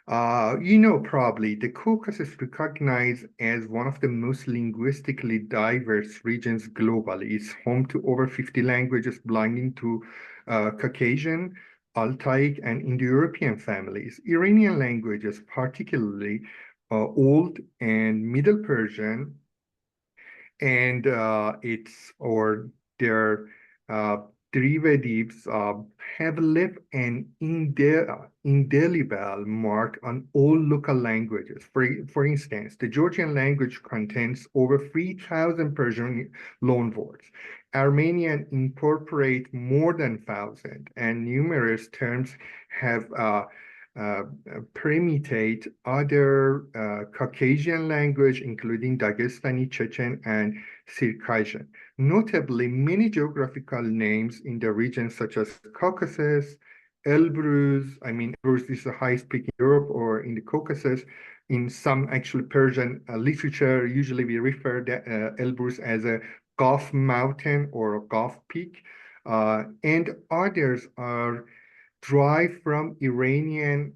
you know probably the Caucasus is recognized as one of the most linguistically diverse regions globally. It's home to over 50 languages belonging to Caucasian, Altaic, and Indo-European families. Iranian languages, particularly Old and Middle Persian, and their derivatives have left an indelible mark on all local languages. For instance, the Georgian language contains over 3,000 Persian loanwords. Armenian incorporate more than 1,000, and numerous terms have permutate other Caucasian language, including Dagestani, Chechen, and Circassian. Notably, many geographical names in the region, such as Caucasus, Elbrus, Elbrus is the highest peak in Europe or in the Caucasus. In some actually Persian literature, usually we refer to Elbrus as a Gulf mountain or a Gulf peak, and others are derived from Iranian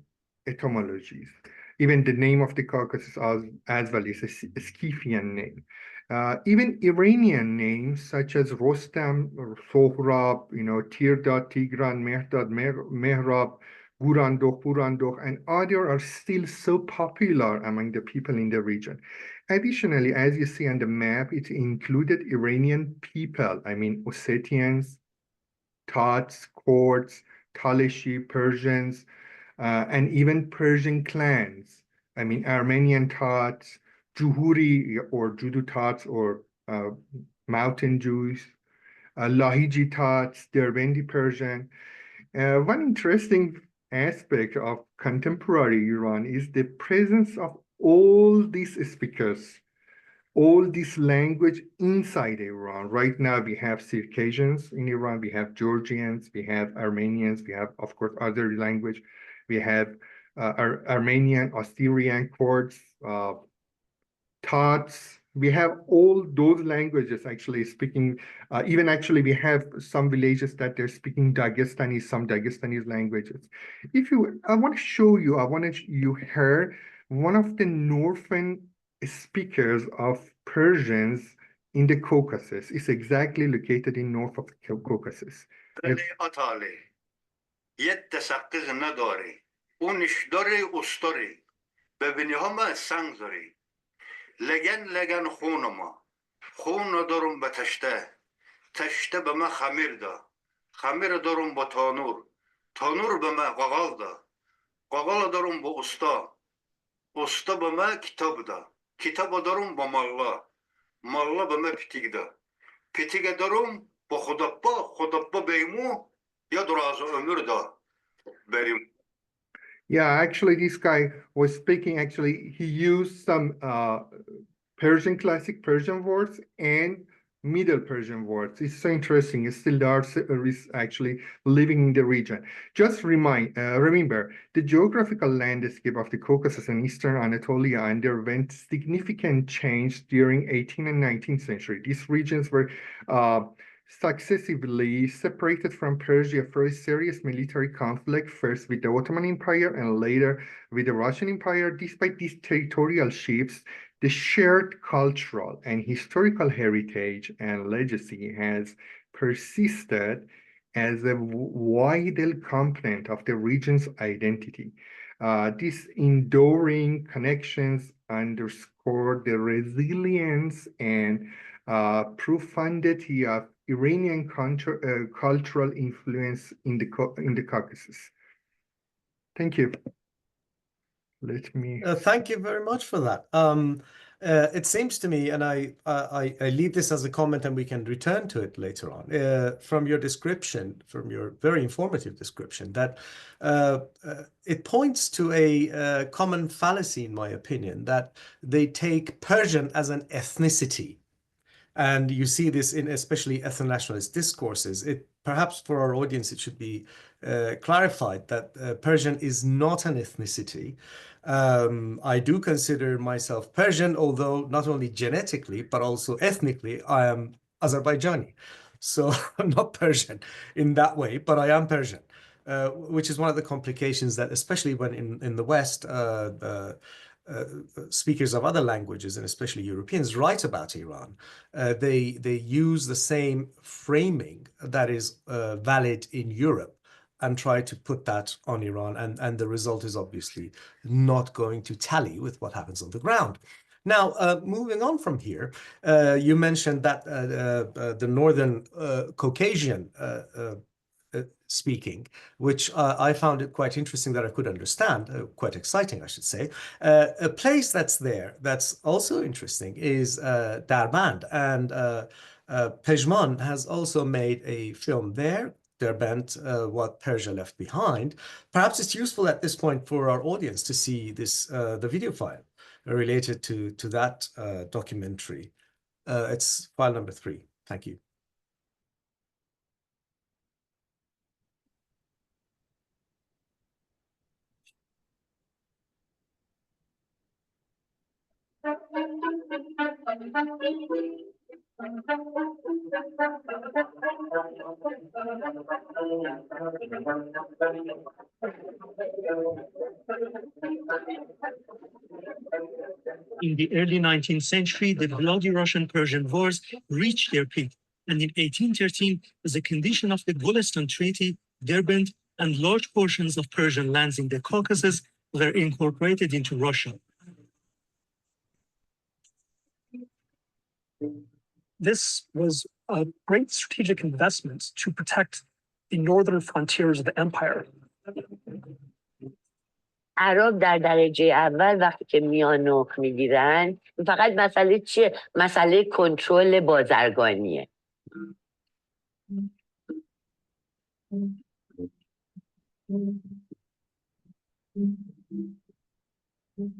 etymologies. Even the name of the Caucasus as well is a Scythian name. Even Iranian names such as Rostam, Sohrab, Tirdad, Tigran, Mehdad, Mehrab, Burandoh, and others are still so popular among the people in the region. Additionally, as you see on the map, it included Iranian people, Ossetians, Tats, Kurds, Talishi, Persians, and even Persian clans. Armenian Tats, Juhuri or Judu Tats or Mountain Jews, Lahiji Tats, Darbandi Persian. One interesting aspect of contemporary Iran is the presence of all these speakers, all this language inside Iran. Right now, we have Circassians in Iran, we have Georgians, we have Armenians, we have, of course, other language. We have Armenian, Assyrian, Kurds, Tats. We have all those languages actually speaking. Even actually, we have some villages that they're speaking Dagestani, some Dagestani languages. I want to show you, you hear one of the northern speakers of Persians in the Caucasus. It's exactly located in north of the Caucasus. لگن خونما خون دارم به تشته به ما خمیر دا خمیر دارم با تانور به ما قاقال دارم با استا به ما کتاب دارم با مالا به ما پتیگ دارم با خدابا بیمو یا دراز عمر دا بریم. Yeah, actually, this guy was speaking, he used some Persian, classic Persian words and Middle Persian words. It's so interesting. It's still there is actually living in the region. Just remember, the geographical landscape of the Caucasus and Eastern Anatolia underwent significant change during 18th and 19th century. These regions were successively separated from Persia for a serious military conflict, first with the Ottoman Empire and later with the Russian Empire. Despite these territorial shifts, the shared cultural and historical heritage and legacy has persisted as a vital component of the region's identity. These enduring connections underscore the resilience and profundity of Iranian cultural influence in the Caucasus. Thank you. Let me. Thank you very much for that. It seems to me, and I leave this as a comment, and we can return to it later on. From your description, from your very informative description, that it points to a common fallacy, in my opinion, that they take Persian as an ethnicity. And you see this in especially ethno-nationalist discourses. Perhaps for our audience, it should be clarified that Persian is not an ethnicity. I do consider myself Persian, although not only genetically, but also ethnically, I am Azerbaijani. So I'm not Persian in that way, but I am Persian, which is one of the complications that, especially when in the West, speakers of other languages, and especially Europeans, write about Iran. They use the same framing that is valid in Europe and try to put that on Iran, and the result is obviously not going to tally with what happens on the ground. Now, moving on from here, you mentioned that the Northern Caucasian speaking, which I found it quite interesting that I could understand, quite exciting, I should say. A place that's there that's also interesting is Darband, and Pejman has also made a film there, Darband, What Persia Left Behind. Perhaps it's useful at this point for our audience to see this the video file related to that documentary. It's file number 3. Thank you. In the early 19th century, the bloody Russian-Persian wars reached their peak. And in 1813, as a condition of the Golestan Treaty, Darband and large portions of Persian lands in the Caucasus were incorporated into Russia. This was a great strategic investment to protect the northern frontiers of the empire. عرب در درجه اول وقتی که میان نوک میگیرن فقط مسئله چیه؟ مسئله کنترل بازرگانیه.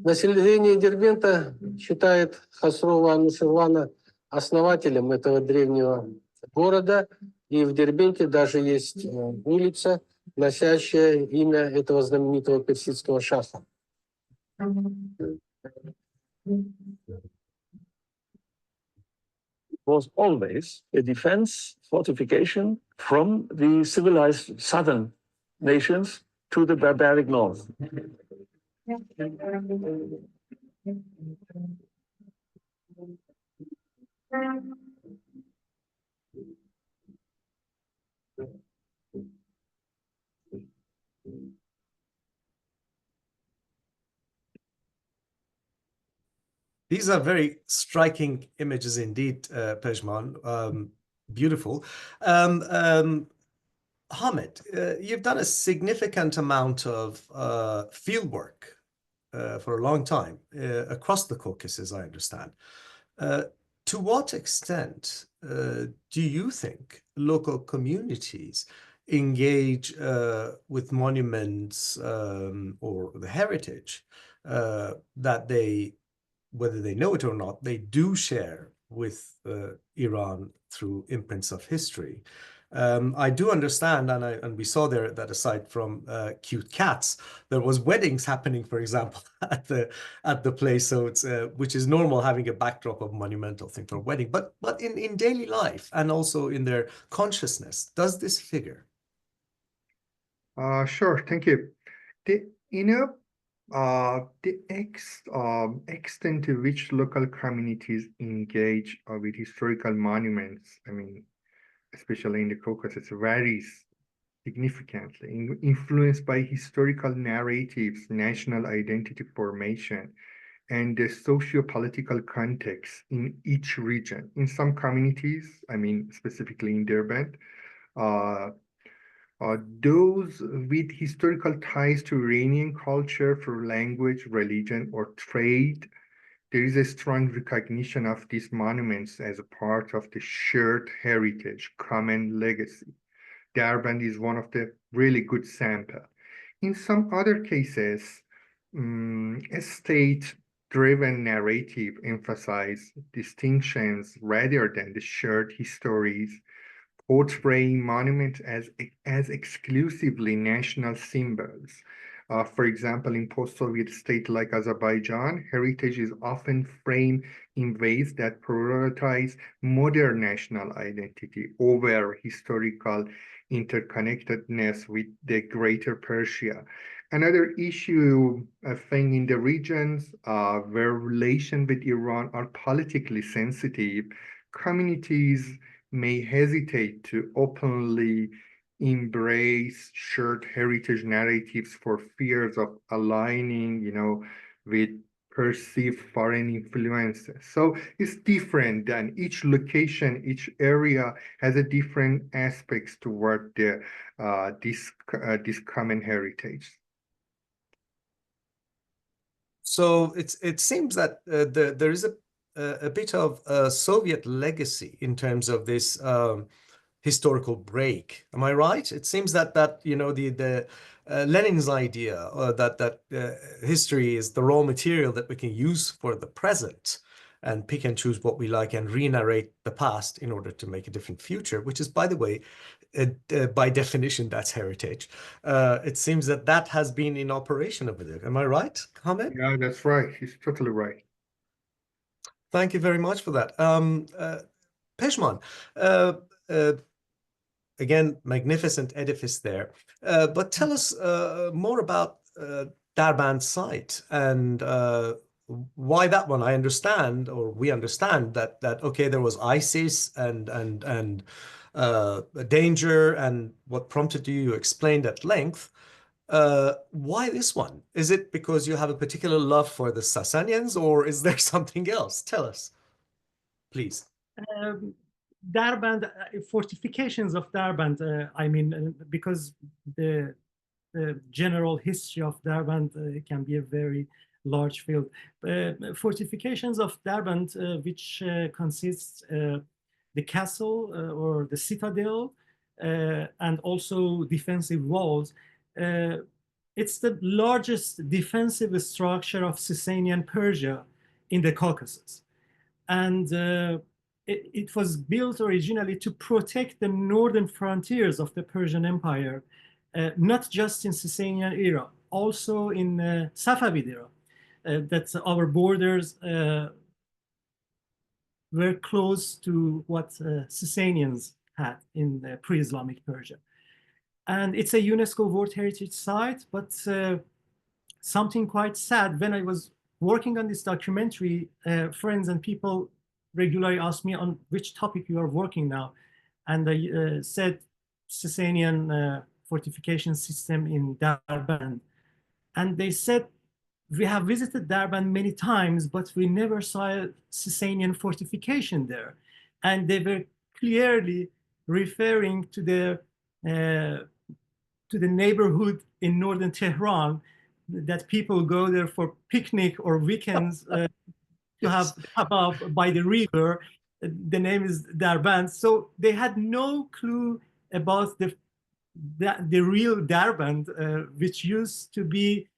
Население Дербента считает Хасрова Анушервана основателем этого древнего города, и в Дербенте даже есть улица, носящая имя этого знаменитого персидского шаха. Was always a defense fortification from the civilized southern nations to the barbaric north. These are very striking images indeed, Pejman. Beautiful. Hamid, you've done a significant amount of field work for a long time across the Caucasus, I understand. To what extent do you think local communities engage with monuments or the heritage that they, whether they know it or not, they do share with Iran through imprints of history? I do understand, and we saw there that aside from cute cats, there was weddings happening, for example, at the place. So it's which is normal, having a backdrop of monumental thing for a wedding. But in daily life and also in their consciousness, does this figure? Sure, thank you. The extent to which local communities engage with historical monuments, I mean, especially in the Caucasus, varies significantly, influenced by historical narratives, national identity formation, and the socio-political context in each region. In some communities, I mean, specifically in Darband, those with historical ties to Iranian culture through language, religion, or trade, there is a strong recognition of these monuments as a part of the shared heritage, common legacy. Darband is one of the really good sample. In some other cases, a state-driven narrative emphasizes distinctions rather than the shared histories, portraying monuments as exclusively national symbols. For example, in post-Soviet state like Azerbaijan, heritage is often framed in ways that prioritize modern national identity over historical interconnectedness with the Greater Persia. Another issue, I think, in the regions where relations with Iran are politically sensitive, communities may hesitate to openly embrace shared heritage narratives for fears of aligning, with perceived foreign influences. So it's different than each location, each area has a different aspects toward this common heritage. So it seems that there is a bit of a Soviet legacy in terms of this historical break. Am I right? It seems that you know the Lenin's idea that history is the raw material that we can use for the present and pick and choose what we like and re-narrate the past in order to make a different future, which is, by the way, by definition, that's heritage. It seems that has been in operation over there. Am I right, Hamed? Yeah, that's right. He's totally right. Thank you very much for that. Pejman, again, magnificent edifice there. But tell us more about Darband site and why that one. I understand, or we understand that okay, there was ISIS and danger, and what prompted you explained at length. Why this one? Is it because you have a particular love for the Sasanians, or is there something else? Tell us, please. Darband, fortifications of Darband, I mean, because the general history of Darband can be a very large field. Fortifications of Darband, which consists the castle or the citadel, and also defensive walls. It's the largest defensive structure of Sasanian Persia in the Caucasus. And it was built originally to protect the northern frontiers of the Persian Empire, not just in Sasanian era, also in Safavid era. That our borders were close to what Sasanians had in pre-Islamic Persia. And it's a UNESCO World Heritage Site, but something quite sad. When I was working on this documentary, friends and people regularly ask me on which topic you are working now. And I said Sasanian fortification system in Darband. And they said, we have visited Darband many times, but we never saw a Sasanian fortification there. And they were clearly referring to the neighborhood in northern Tehran, that people go there for picnic or weekends to have kebab by the river. The name is Darband. So they had no clue about the real Darband, which used to be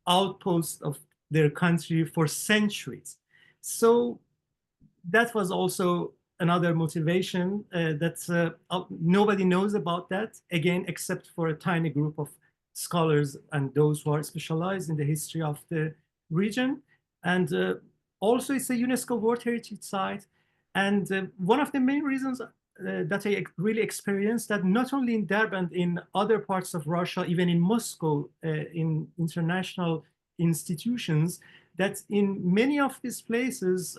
outpost of their country for centuries. So that was also another motivation that nobody knows about that, again, except for a tiny group of scholars and those who are specialized in the history of the region. And also it's a UNESCO World Heritage Site. And one of the main reasons that I really experienced that not only in Darband, in other parts of Russia, even in Moscow, in international institutions, that in many of these places,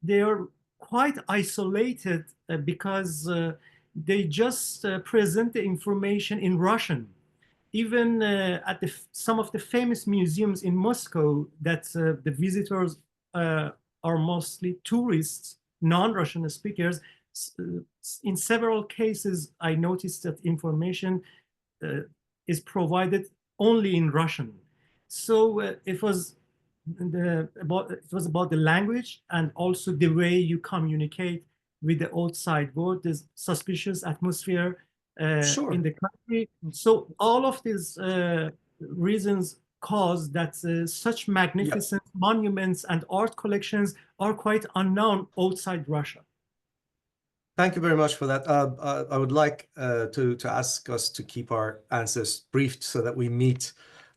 they are quite isolated because they just present the information in Russian. Even at some of the famous museums in Moscow, that the visitors are mostly tourists, non-Russian speakers, in several cases, I noticed that information is provided only in Russian. So it was about the language and also the way you communicate with the outside world, the suspicious atmosphere in the country. So all of these reasons cause that such magnificent monuments and art collections are quite unknown outside Russia. Thank you very much for that. I would like to ask us to keep our answers brief so that we meet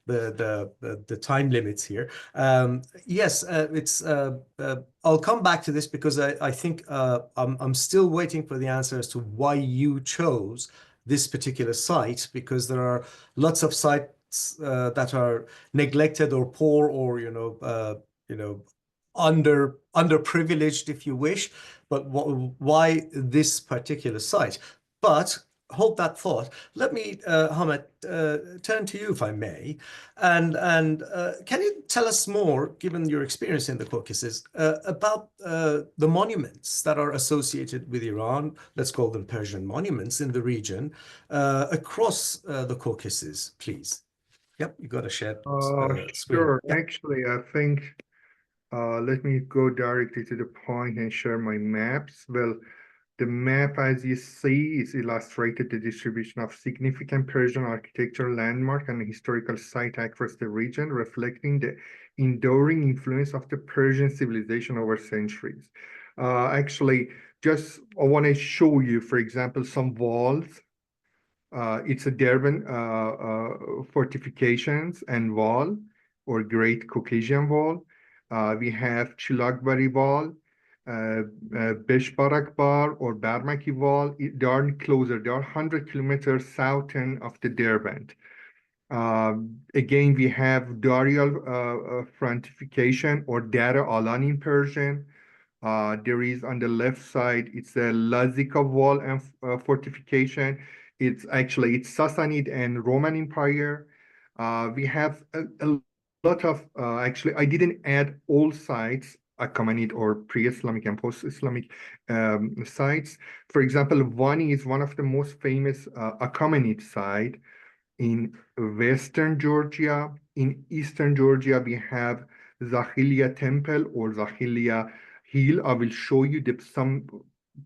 the time limits here. Yes, I'll come back to this because I think I'm still waiting for the answer as to why you chose this particular site, because there are lots of sites that are neglected or poor or underprivileged, if you wish. But why this particular site? But hold that thought, let me, Hamid, turn to you, if I may. And can you tell us more, given your experience in the Caucasus, about the monuments that are associated with Iran, let's call them Persian monuments in the region, across the Caucasus, please? Yep, you got a shared screen. Sure. Yep. Actually, I think let me go directly to the point and share my maps. Well, the map, as you see, is illustrated the distribution of significant Persian architectural landmark and historical site across the region, reflecting the enduring influence of the Persian civilization over centuries. Actually, just I want to show you, for example, some walls. It's a Darband fortifications and wall, or Great Caucasian Wall. We have Chilagbari Wall, Beshbarak Bar or Barmaki Wall. They are closer. They are 100 kilometers southern of the Darband. Again, we have Darial fortification or Dara Alan in Persian. There is on the left side, it's a Lazika wall and fortification. It's Sassanid and Roman Empire. We have a lot of, actually, I didn't add all sites, Achaemenid or pre-Islamic and post-Islamic sites. For example, Vani is one of the most famous Achaemenid site in Western Georgia. In Eastern Georgia, we have Zakhiliya Temple or Zakhiliya Hill. I will show you some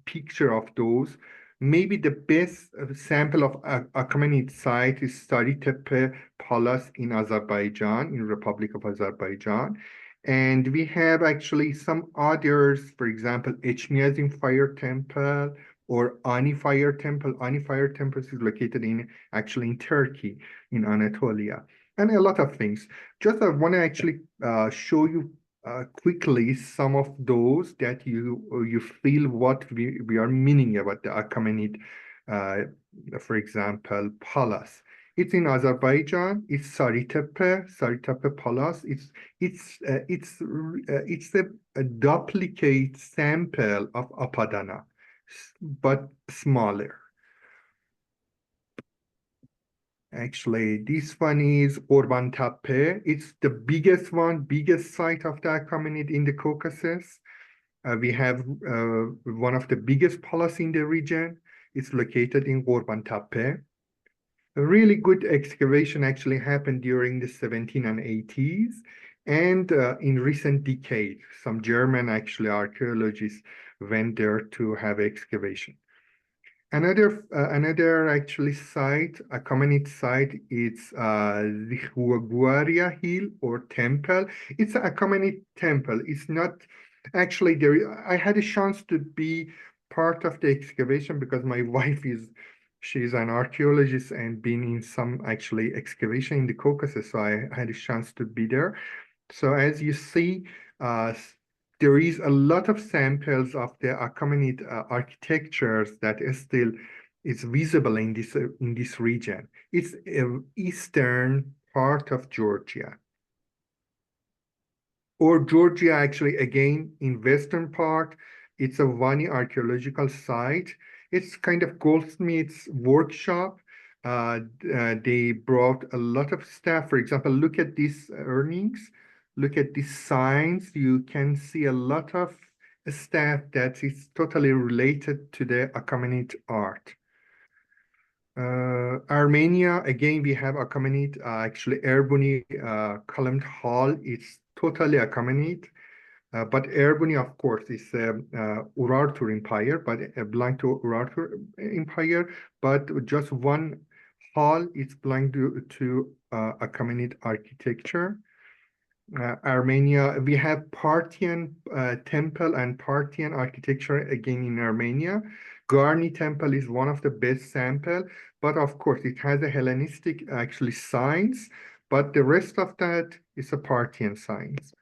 picture of those. Maybe the best sample of Achaemenid site is Saritepe Palace in Azerbaijan, in Republic of Azerbaijan. And we have actually some others, for example, Echmiadzin Fire Temple or Ani Fire Temple. Ani Fire Temple is located in Turkey, in Anatolia, and a lot of things. Just I want to actually show you quickly some of those that you feel what we are meaning about the Achaemenid, for example, palace. It's in Azerbaijan. It's Saritepe Palace. It's a duplicate sample of Apadana, but smaller. Actually, this one is Orban Tepe. It's the biggest site of the Achaemenid in the Caucasus. We have one of the biggest palaces in the region. It's located in Orban Tepe. A really good excavation actually happened during the 17 and 80s. And in recent decades, some German archaeologists went there to have excavation. Another actually site, a Achaemenid site, it's Zihuaguaria Hill or temple. It's an Achaemenid temple. It's not actually there. I had a chance to be part of the excavation because my wife she's an archaeologist and been in some excavation in the Caucasus, so I had a chance to be there. So as you see, there is a lot of samples of the Achaemenid architectures that still is visible in this region. It's eastern part of Georgia. Or Georgia, actually, again, in western part, it's a Vani archaeological site. It's kind of goldsmith's workshop. They brought a lot of stuff. For example, look at these earrings. Look at these signs. You can see a lot of stuff that is totally related to the Achaemenid art. Armenia, again, we have Achaemenid, Erbuni columned hall. It's totally Achaemenid. But Erbuni, of course, is Urartu Empire, but belong to Urartu Empire. But just one hall is belong to Achaemenid architecture. Armenia, we have Parthian temple and Parthian architecture again in Armenia. Garni temple is one of the best sample, but of course it has a Hellenistic signs, but the rest of that is a Parthian signs.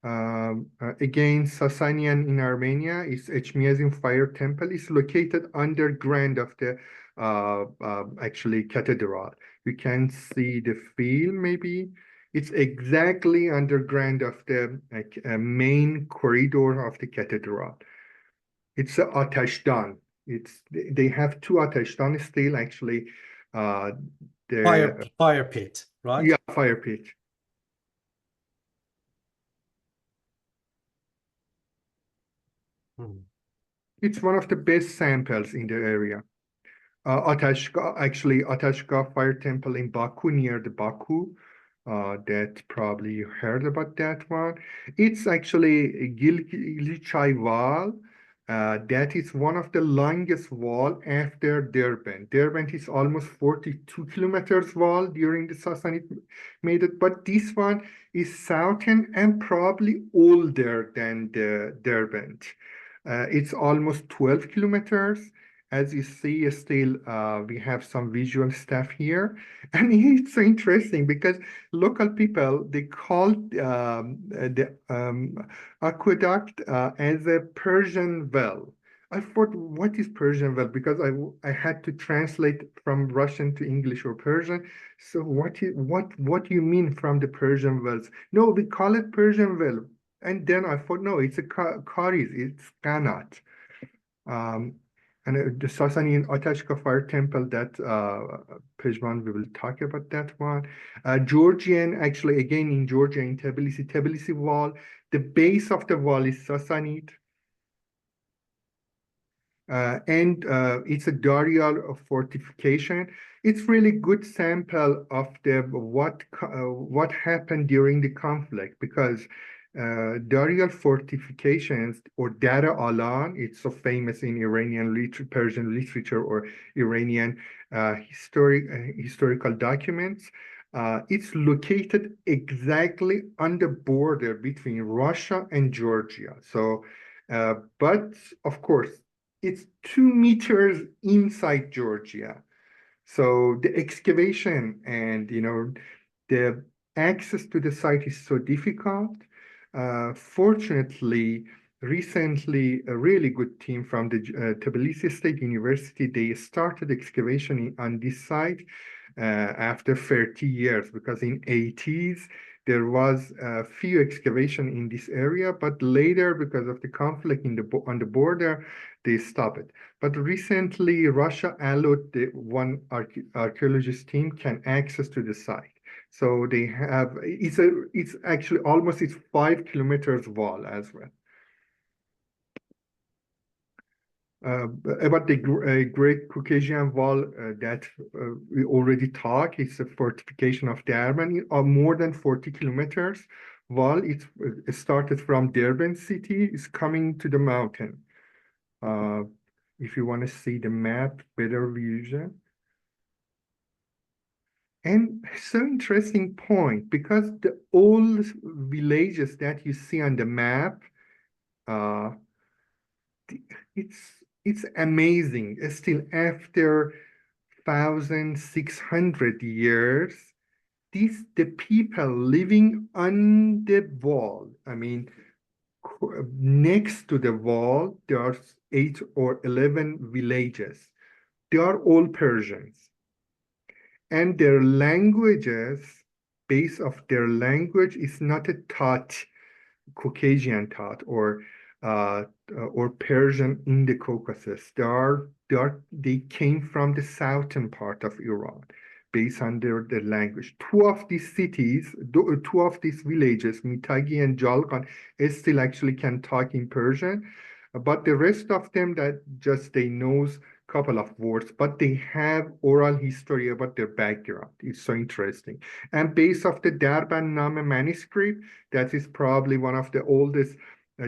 Again, Sasanian in Armenia is Echmiadzin Fire Temple. Is located underground of the cathedral. You can see the field maybe. It's exactly underground of the main corridor of the cathedral. It's Atashdan. they have two Ateştan still actually. The Fire pit, right? yeah, fire pit. It's one of the best samples in the area. Atashka Fire Temple in Baku, near the Baku. That probably you heard about that one. It's actually Gilchai Wall. That is one of the longest wall after Darband. Darband is almost 42 kilometers wall during the Sassanid made it, but this one is southern and probably older than the Darband. It's almost 12 kilometers. As you see, still we have some visual stuff here. And it's so interesting because local people, they call the aqueduct as a Persian well. I thought, what is Persian well? Because I had to translate from Russian to English or Persian. So what do you mean from the Persian wells? No, we call it Persian well. And then I thought, no, it's a Karis, it's Qanat. And the Sasanian Atashka Fire Temple, that Pejman, we will talk about that one. Georgian, actually, again in Georgia, in Tbilisi wall, the base of the wall is Sassanid. And it's a Darial fortification. It's really good sample of the what happened during the conflict, because Darial fortifications, or Dara Alan, it's so famous in Iranian Persian literature or Iranian historical documents. It's located exactly on the border between Russia and Georgia. So, but of course, it's 2 meters inside Georgia. So the excavation and, the access to the site is so difficult. Fortunately, recently, a really good team from the Tbilisi State University, they started excavation on this site after 30 years, because in 80s, there was a few excavation in this area, but later, because of the conflict on the border, they stopped it. But recently, Russia allowed the one archaeologist team can access to the site. So they have, it's actually almost, it's 5 kilometers wall as well. About the Great Caucasian Wall that we already talked, it's a fortification of Darband, more than 40 kilometers wall. It started from Darband city, it's coming to the mountain. If you want to see the map, better vision. And so interesting point, because the old villages that you see on the map, it's amazing. Still after 1,600 years, the people living on the wall, I mean, next to the wall, there are 8 or 11 villages. They are all Persians. And their languages, base of their language is not a Tat, Caucasian Tat, or Persian in the Caucasus. They came from the southern part of Iran, based on their language. 2 of these cities, 2 of these villages, Mitagi and Jalgan, still actually can talk in Persian, but the rest of them, that just they knows couple of words, but they have oral history about their background. It's so interesting. And based off the Darband Name manuscript, that is probably one of the oldest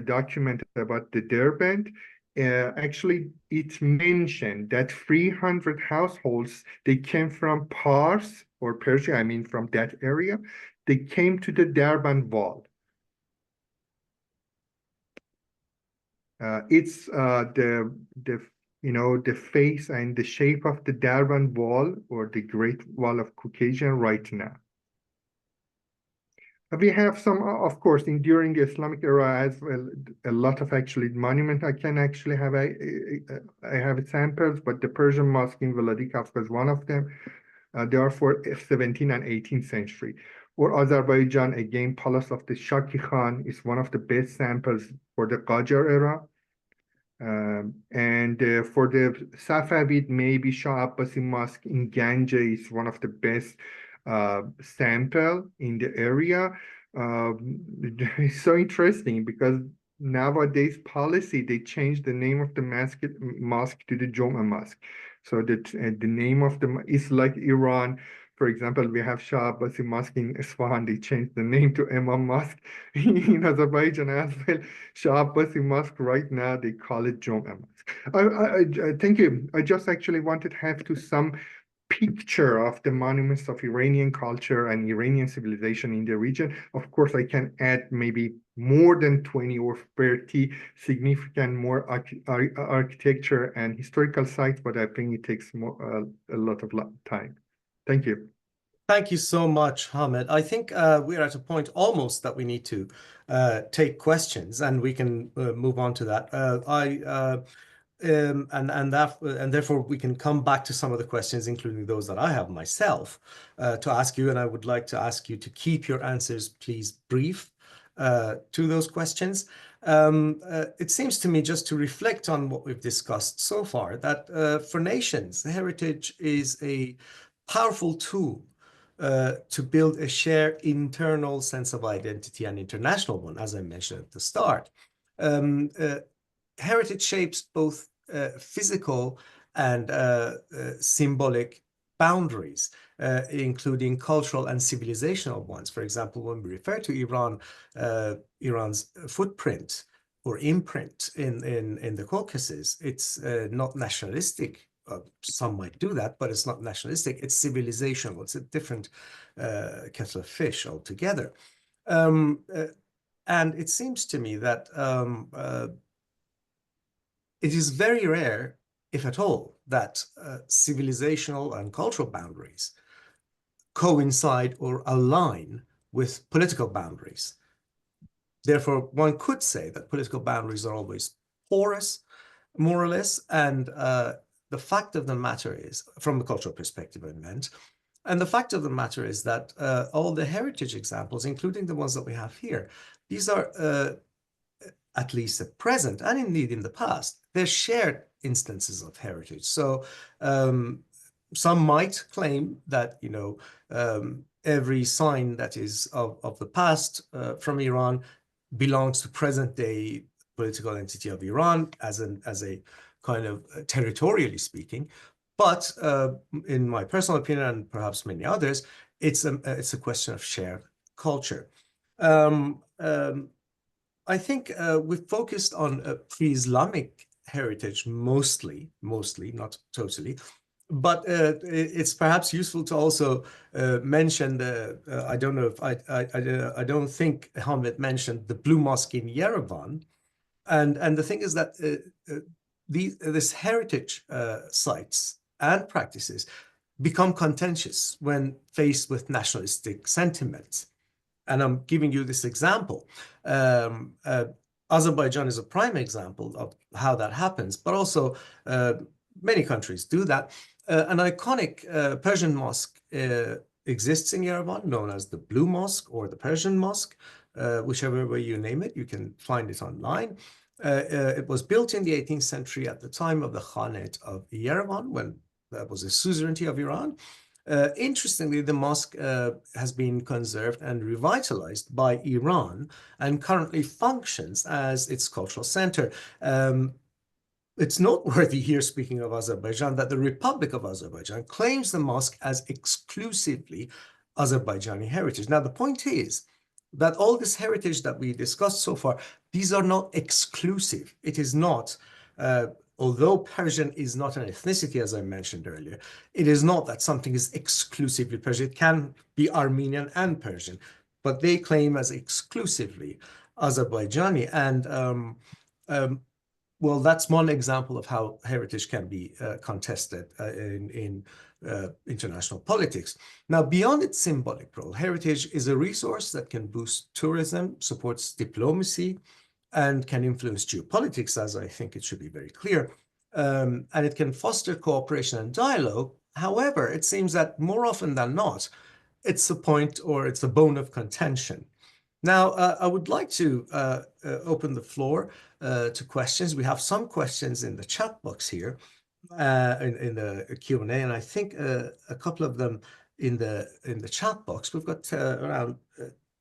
document about the Darband. Actually, it mentioned that 300 households, they came from Pars or Persia, I mean from that area. They came to the Darband wall. It's the face and the shape of the Darband wall, or the Great Wall of Caucasian right now. We have some, of course, during the Islamic era as well, a lot of actually monument. I can actually have I have examples, but the Persian mosque in Vladikavkaz is one of them. They are for 17th and 18th century. Or Azerbaijan, again, Palace of the Shaki Khan is one of the best samples for the Qajar era. For the Safavid, maybe Shah Abbasi Mosque in Ganja is one of the best sample in the area. It's so interesting because nowadays policy, they changed the name of the mosque to the Joma Mosque. So that the name of is like Iran. For example, we have Shah Abbasi Mosque in Isfahan. They changed the name to Imam Mosque in Azerbaijan as well. Shah Abbasi Mosque right now, they call it Joma Mosque. Thank you. I just actually wanted to have some picture of the monuments of Iranian culture and Iranian civilization in the region. Of course, I can add maybe more than 20 or 30 significant more architecture and historical sites, but I think it takes a lot of time. Thank you. Thank you so much, Hamid. I think we're at a point almost that we need to take questions, and we can move on to that. And therefore we can come back to some of the questions, including those that I have myself, to ask you. And I would like to ask you to keep your answers, please, brief to those questions. It seems to me, just to reflect on what we've discussed so far, that for nations, heritage is a powerful tool to build a shared internal sense of identity and international one, as I mentioned at the start. Heritage shapes both physical and symbolic boundaries, including cultural and civilizational ones. For example, when we refer to Iran, Iran's footprint or imprint in the Caucasus, it's not nationalistic. Some might do that, but it's not nationalistic. It's civilizational. It's a different kettle of fish altogether. And it seems to me that it is very rare, if at all, that civilizational and cultural boundaries coincide or align with political boundaries. Therefore, one could say that political boundaries are always porous, more or less, and the fact of the matter is, from the cultural perspective, I meant, and the fact of the matter is that all the heritage examples, including the ones that we have here, these are at least at present, and indeed in the past, they're shared instances of heritage. So some might claim that, you know, every sign that is of the past from Iran belongs to present-day political entity of Iran as a kind of territorially speaking. But in my personal opinion, and perhaps many others, it's a question of shared culture. I think we've focused on pre-Islamic heritage mostly, not totally. But it's perhaps useful to also mention I don't know if I don't think Hamid mentioned the Blue Mosque in Yerevan, and the thing is that this heritage sites and practices become contentious when faced with nationalistic sentiments. And I'm giving you this example. Azerbaijan is a prime example of how that happens, but also many countries do that. An iconic Persian mosque exists in Yerevan, known as the Blue Mosque or the Persian Mosque, whichever way you name it. You can find it online. It was built in the 18th century at the time of the Khanate of Yerevan, when that was a suzerainty of Iran. Interestingly, the mosque has been conserved and revitalized by Iran and currently functions as its cultural center. It's noteworthy here, speaking of Azerbaijan, that the Republic of Azerbaijan claims the mosque as exclusively Azerbaijani heritage. Now, the point is that all this heritage that we discussed so far, these are not exclusive. It is not, although Persian is not an ethnicity, as I mentioned earlier, it is not that something is exclusively Persian. It can be Armenian and Persian, but they claim as exclusively Azerbaijani. And well, that's one example of how heritage can be contested in international politics. Now, beyond its symbolic role, heritage is a resource that can boost tourism, supports diplomacy, and can influence geopolitics, as I think it should be very clear. And it can foster cooperation and dialogue. However, it seems that more often than not, it's a point or it's a bone of contention. Now, I would like to open the floor to questions. We have some questions in the chat box here, in the Q&A, and I think a couple of them in the chat box. We've got around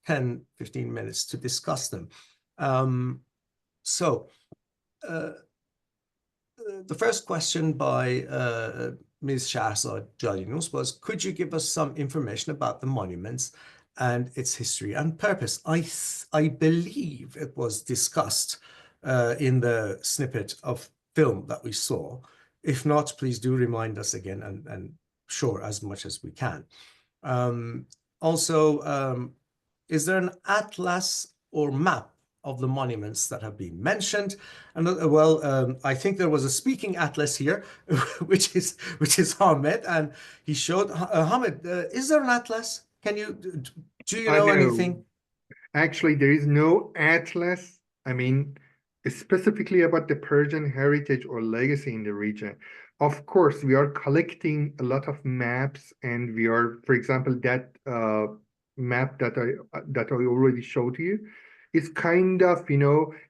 10, 15 minutes to discuss them. So the first question by Ms. Shahzad Jalinus was, could you give us some information about the monuments and its history and purpose? I believe it was discussed in the snippet of film that we saw. If not, please do remind us again and sure, as much as we can. Also, is there an atlas or map of the monuments that have been mentioned? And I think there was a speaking atlas here, which is Hamid, and he showed Hamid. Is there an atlas? Do you know anything? Actually, there is no atlas. I mean, specifically about the Persian heritage or legacy in the region. Of course, we are collecting a lot of maps, and we are, for example, that map that I already showed you is kind of,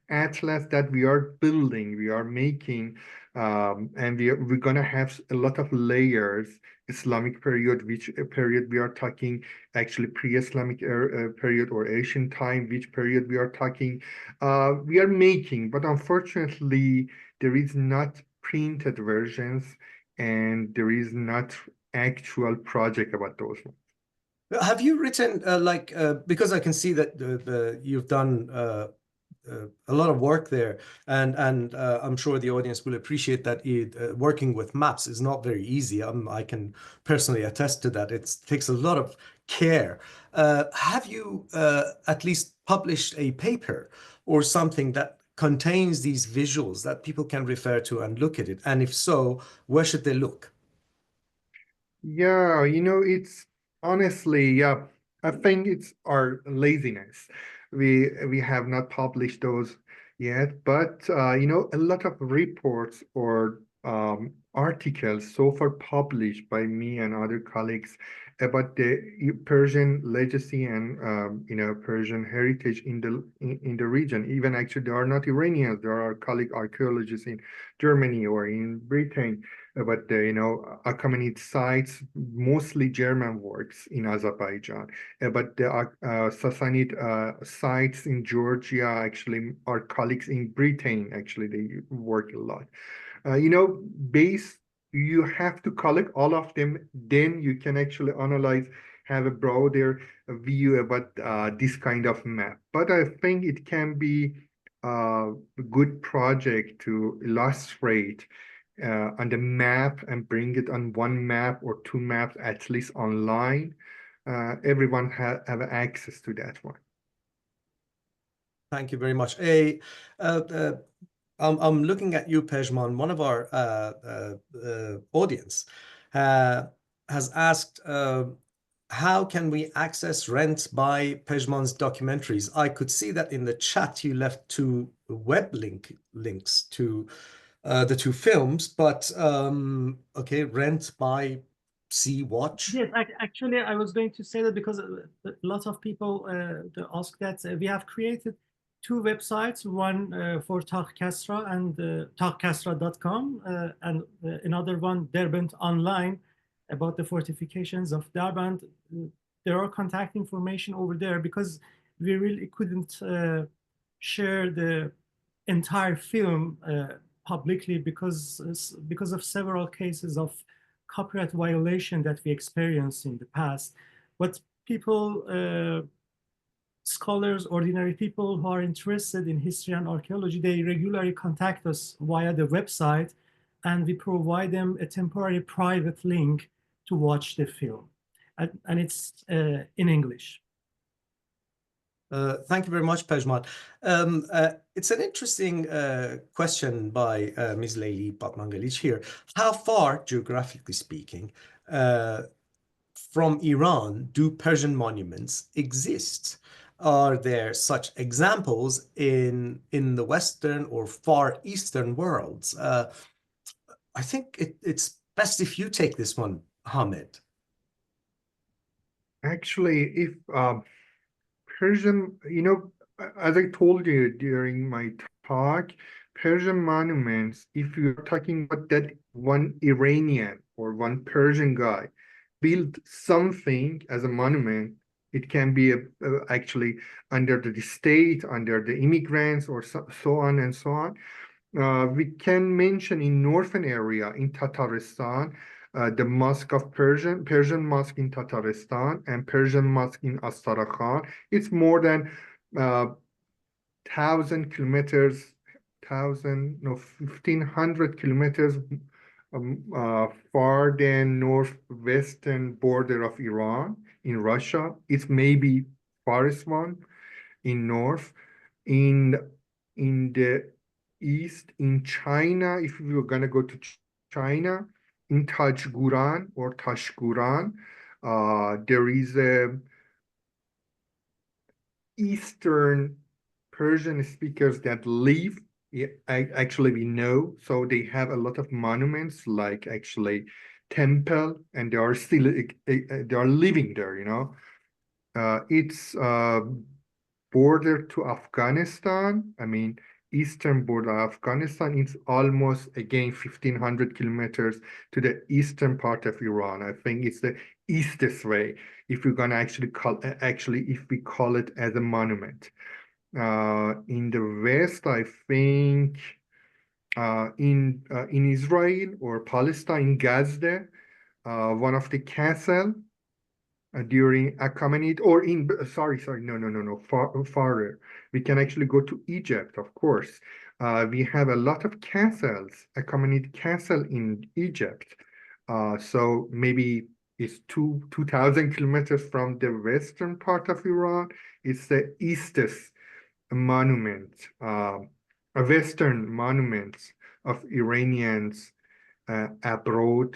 atlas that we are building, we are making, and we're gonna have a lot of layers. Islamic period, which period we are talking, actually pre-Islamic period or ancient time, which period we are talking. We are making, but unfortunately, there is not printed versions, and there is not actual project about those ones. Have you written because I can see that you've done a lot of work there, and I'm sure the audience will appreciate that working with maps is not very easy. I can personally attest to that. It takes a lot of care. Have you at least published a paper or something that contains these visuals that people can refer to and look at it? And if so, where should they look? Yeah, it's honestly, yeah, I think it's our laziness. We have not published those yet, but a lot of reports or articles so far published by me and other colleagues about the Persian legacy and Persian heritage in the region. Even actually, there are not Iranians. There are colleague archaeologists in Germany or in Britain. But Achaemenid sites, mostly German works in Azerbaijan. But the Sassanid sites in Georgia, actually, our colleagues in Britain, actually, they work a lot. You have to collect all of them, then you can actually analyze, have a broader view about this kind of map. But I think it can be a good project to illustrate on the map and bring it on one map or two maps, at least online. Everyone have access to that one. Thank you very much. I'm looking at you, Pejman. One of our audience has asked, how can we access Rent by Pejman's documentaries? I could see that in the chat you left two web links to the two films, but okay, Rent by Watch. Yes, actually, I was going to say that because a lot of people ask that. We have created two websites, one for Tagh Kasra and taghkasra.com, and another one, Darband Online, about the fortifications of Darband. There are contact information over there because we really couldn't share the entire film publicly because of several cases of copyright violation that we experienced in the past. But people, scholars, ordinary people who are interested in history and archaeology, they regularly contact us via the website, and we provide them a temporary private link to watch the film. And it's in English. Thank you very much, Pejman. It's an interesting question by Ms. Leyli Batmangalic here. How far, geographically speaking, from Iran do Persian monuments exist? Are there such examples in the Western or Far Eastern worlds? I think it's best if you take this one, Hamid. Actually, if Persian, as I told you during my talk, Persian monuments, if you're talking about that one Iranian or one Persian guy built something as a monument, it can be actually under the state, under the immigrants, or so on and so on. We can mention in northern area in Tatarstan, the mosque of Persian mosque in Tatarstan and Persian mosque in Astrakhan. It's more than 1,000 kilometers, 1,500 kilometers far than northwestern border of Iran in Russia. It's maybe farthest one in north. In the east, in China, if we were gonna go to China, in Tajguran or Tashguran, there is a Eastern Persian speakers that live. Actually, we know, so they have a lot of monuments, like actually temple, and they are still they are living there. It's border to Afghanistan. I mean, eastern border of Afghanistan. It's almost again 1,500 kilometers to the eastern part of Iran. I think it's the eastest way, if you're gonna actually if we call it as a monument. In the west, I think in Israel or Palestine, Gaza, one of the castle during Achaemenid, or in no, farther. We can actually go to Egypt, of course. We have a lot of castles, Achaemenid castle in Egypt. So maybe it's 2,000 kilometers from the western part of Iran. It's the eastest monument, a Western monument of Iranians abroad,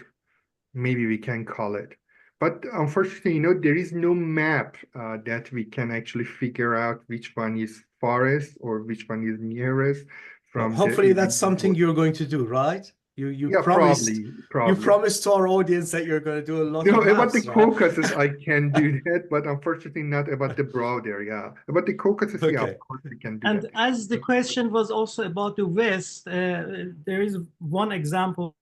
maybe we can call it. But unfortunately, there is no map that we can actually figure out which one is farthest or which one is nearest from. Hopefully, that's something you're going to do, right? You promised. Probably. You promised to our audience that you're going to do a lot of maps, about the right? Caucasus, I can do that, but unfortunately not about the broader. Yeah, about the Caucasus, yeah, of course we can do And that. as the question was also about the West, there is one example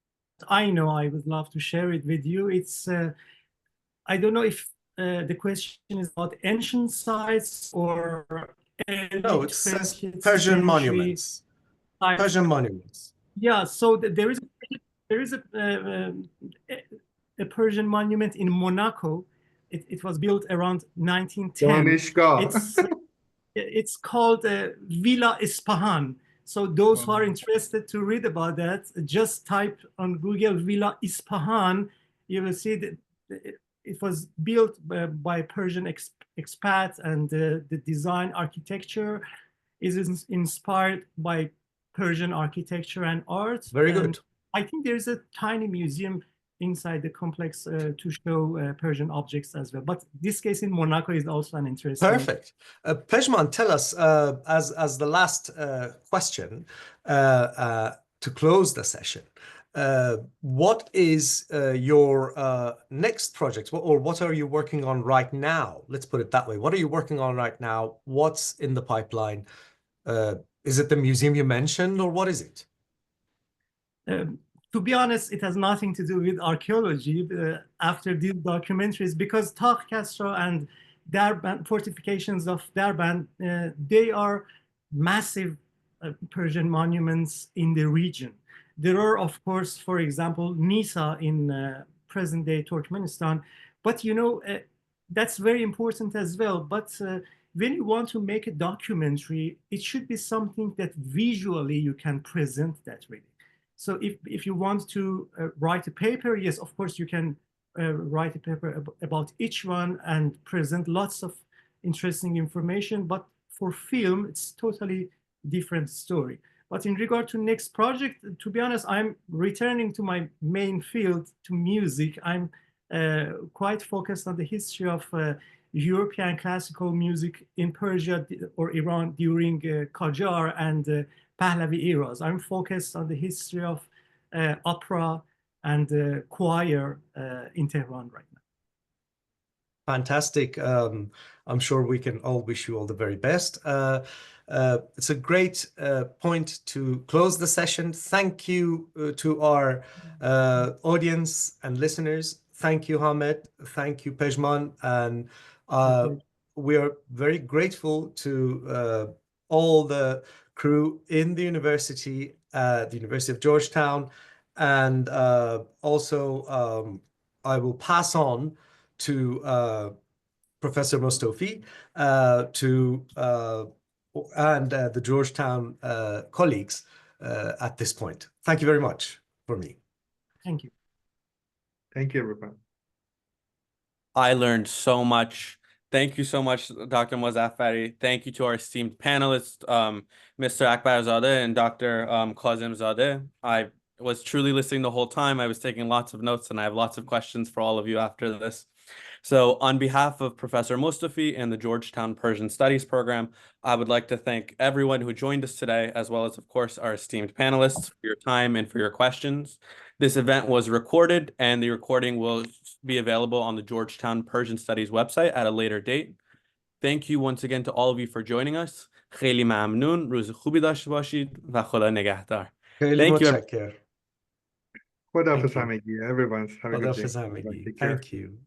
I know I would love to share it with you. It's I don't know if the question is about ancient sites or no, it says Persian monuments. Persian monuments. Yeah, so there is a Persian monument in Monaco. It was built around 1910. It's called Villa Ispahan. So those who are interested to read about that, just type on Google Villa Ispahan. You will see that it was built by Persian expat, and the design architecture is inspired by Persian architecture and art. Very good. I think there's a tiny museum inside the complex to show Persian objects as well. But this case in Monaco is also an interesting. Perfect. Pejman, tell us, as the last question to close the session, what is your next project, or what are you working on right now? Let's put it that way. What are you working on right now? What's in the pipeline? Is it the museum you mentioned, or what is it? To be honest, it has nothing to do with archaeology after these documentaries, because Tagh Kasra and Darband, fortifications of Darband, they are massive Persian monuments in the region. There are, of course, for example, Nisa in present-day Turkmenistan, but that's very important as well. But when you want to make a documentary, it should be something that visually you can present that really. So if you want to write a paper, yes, of course, you can write a paper about each one and present lots of interesting information. But for film, it's totally different story. But in regard to next project, to be honest, I'm returning to my main field, to music. I'm quite focused on the history of European classical music in Persia or Iran during Qajar and Pahlavi eras. I'm focused on the history of opera and choir in Tehran right now. Fantastic. I'm sure we can all wish you all the very best. It's a great point to close the session. Thank you to our audience and listeners. Thank you, Hamed. Thank you, Pejman. And we are very grateful to all the crew in the university, the University of Georgetown. And also, I will pass on to Professor Mostofi and the Georgetown colleagues at this point. Thank you very much for me. Thank you. Thank you, everyone. I learned so much. Thank you so much, Dr. Mozaffari. Thank you to our esteemed panelists, Mr. Akbarzadeh and Dr. Kazemzadeh. I was truly listening the whole time. I was taking lots of notes, and I have lots of questions for all of you after this. So on behalf of Professor Mostofi and the Georgetown Persian Studies program, I would like to thank everyone who joined us today, as well as, of course, our esteemed panelists for your time and for your questions. This event was recorded, and the recording will be available on the Georgetown Persian Studies website at a later date. Thank you once again to all of you for joining us. خیلی ممنون. روز خوبی داشته باشید و خدا نگهدار. خیلی Thank you. متشکر. خداحافظ همگی. Everyone, have a good day. خداحافظ همگی. Thank you.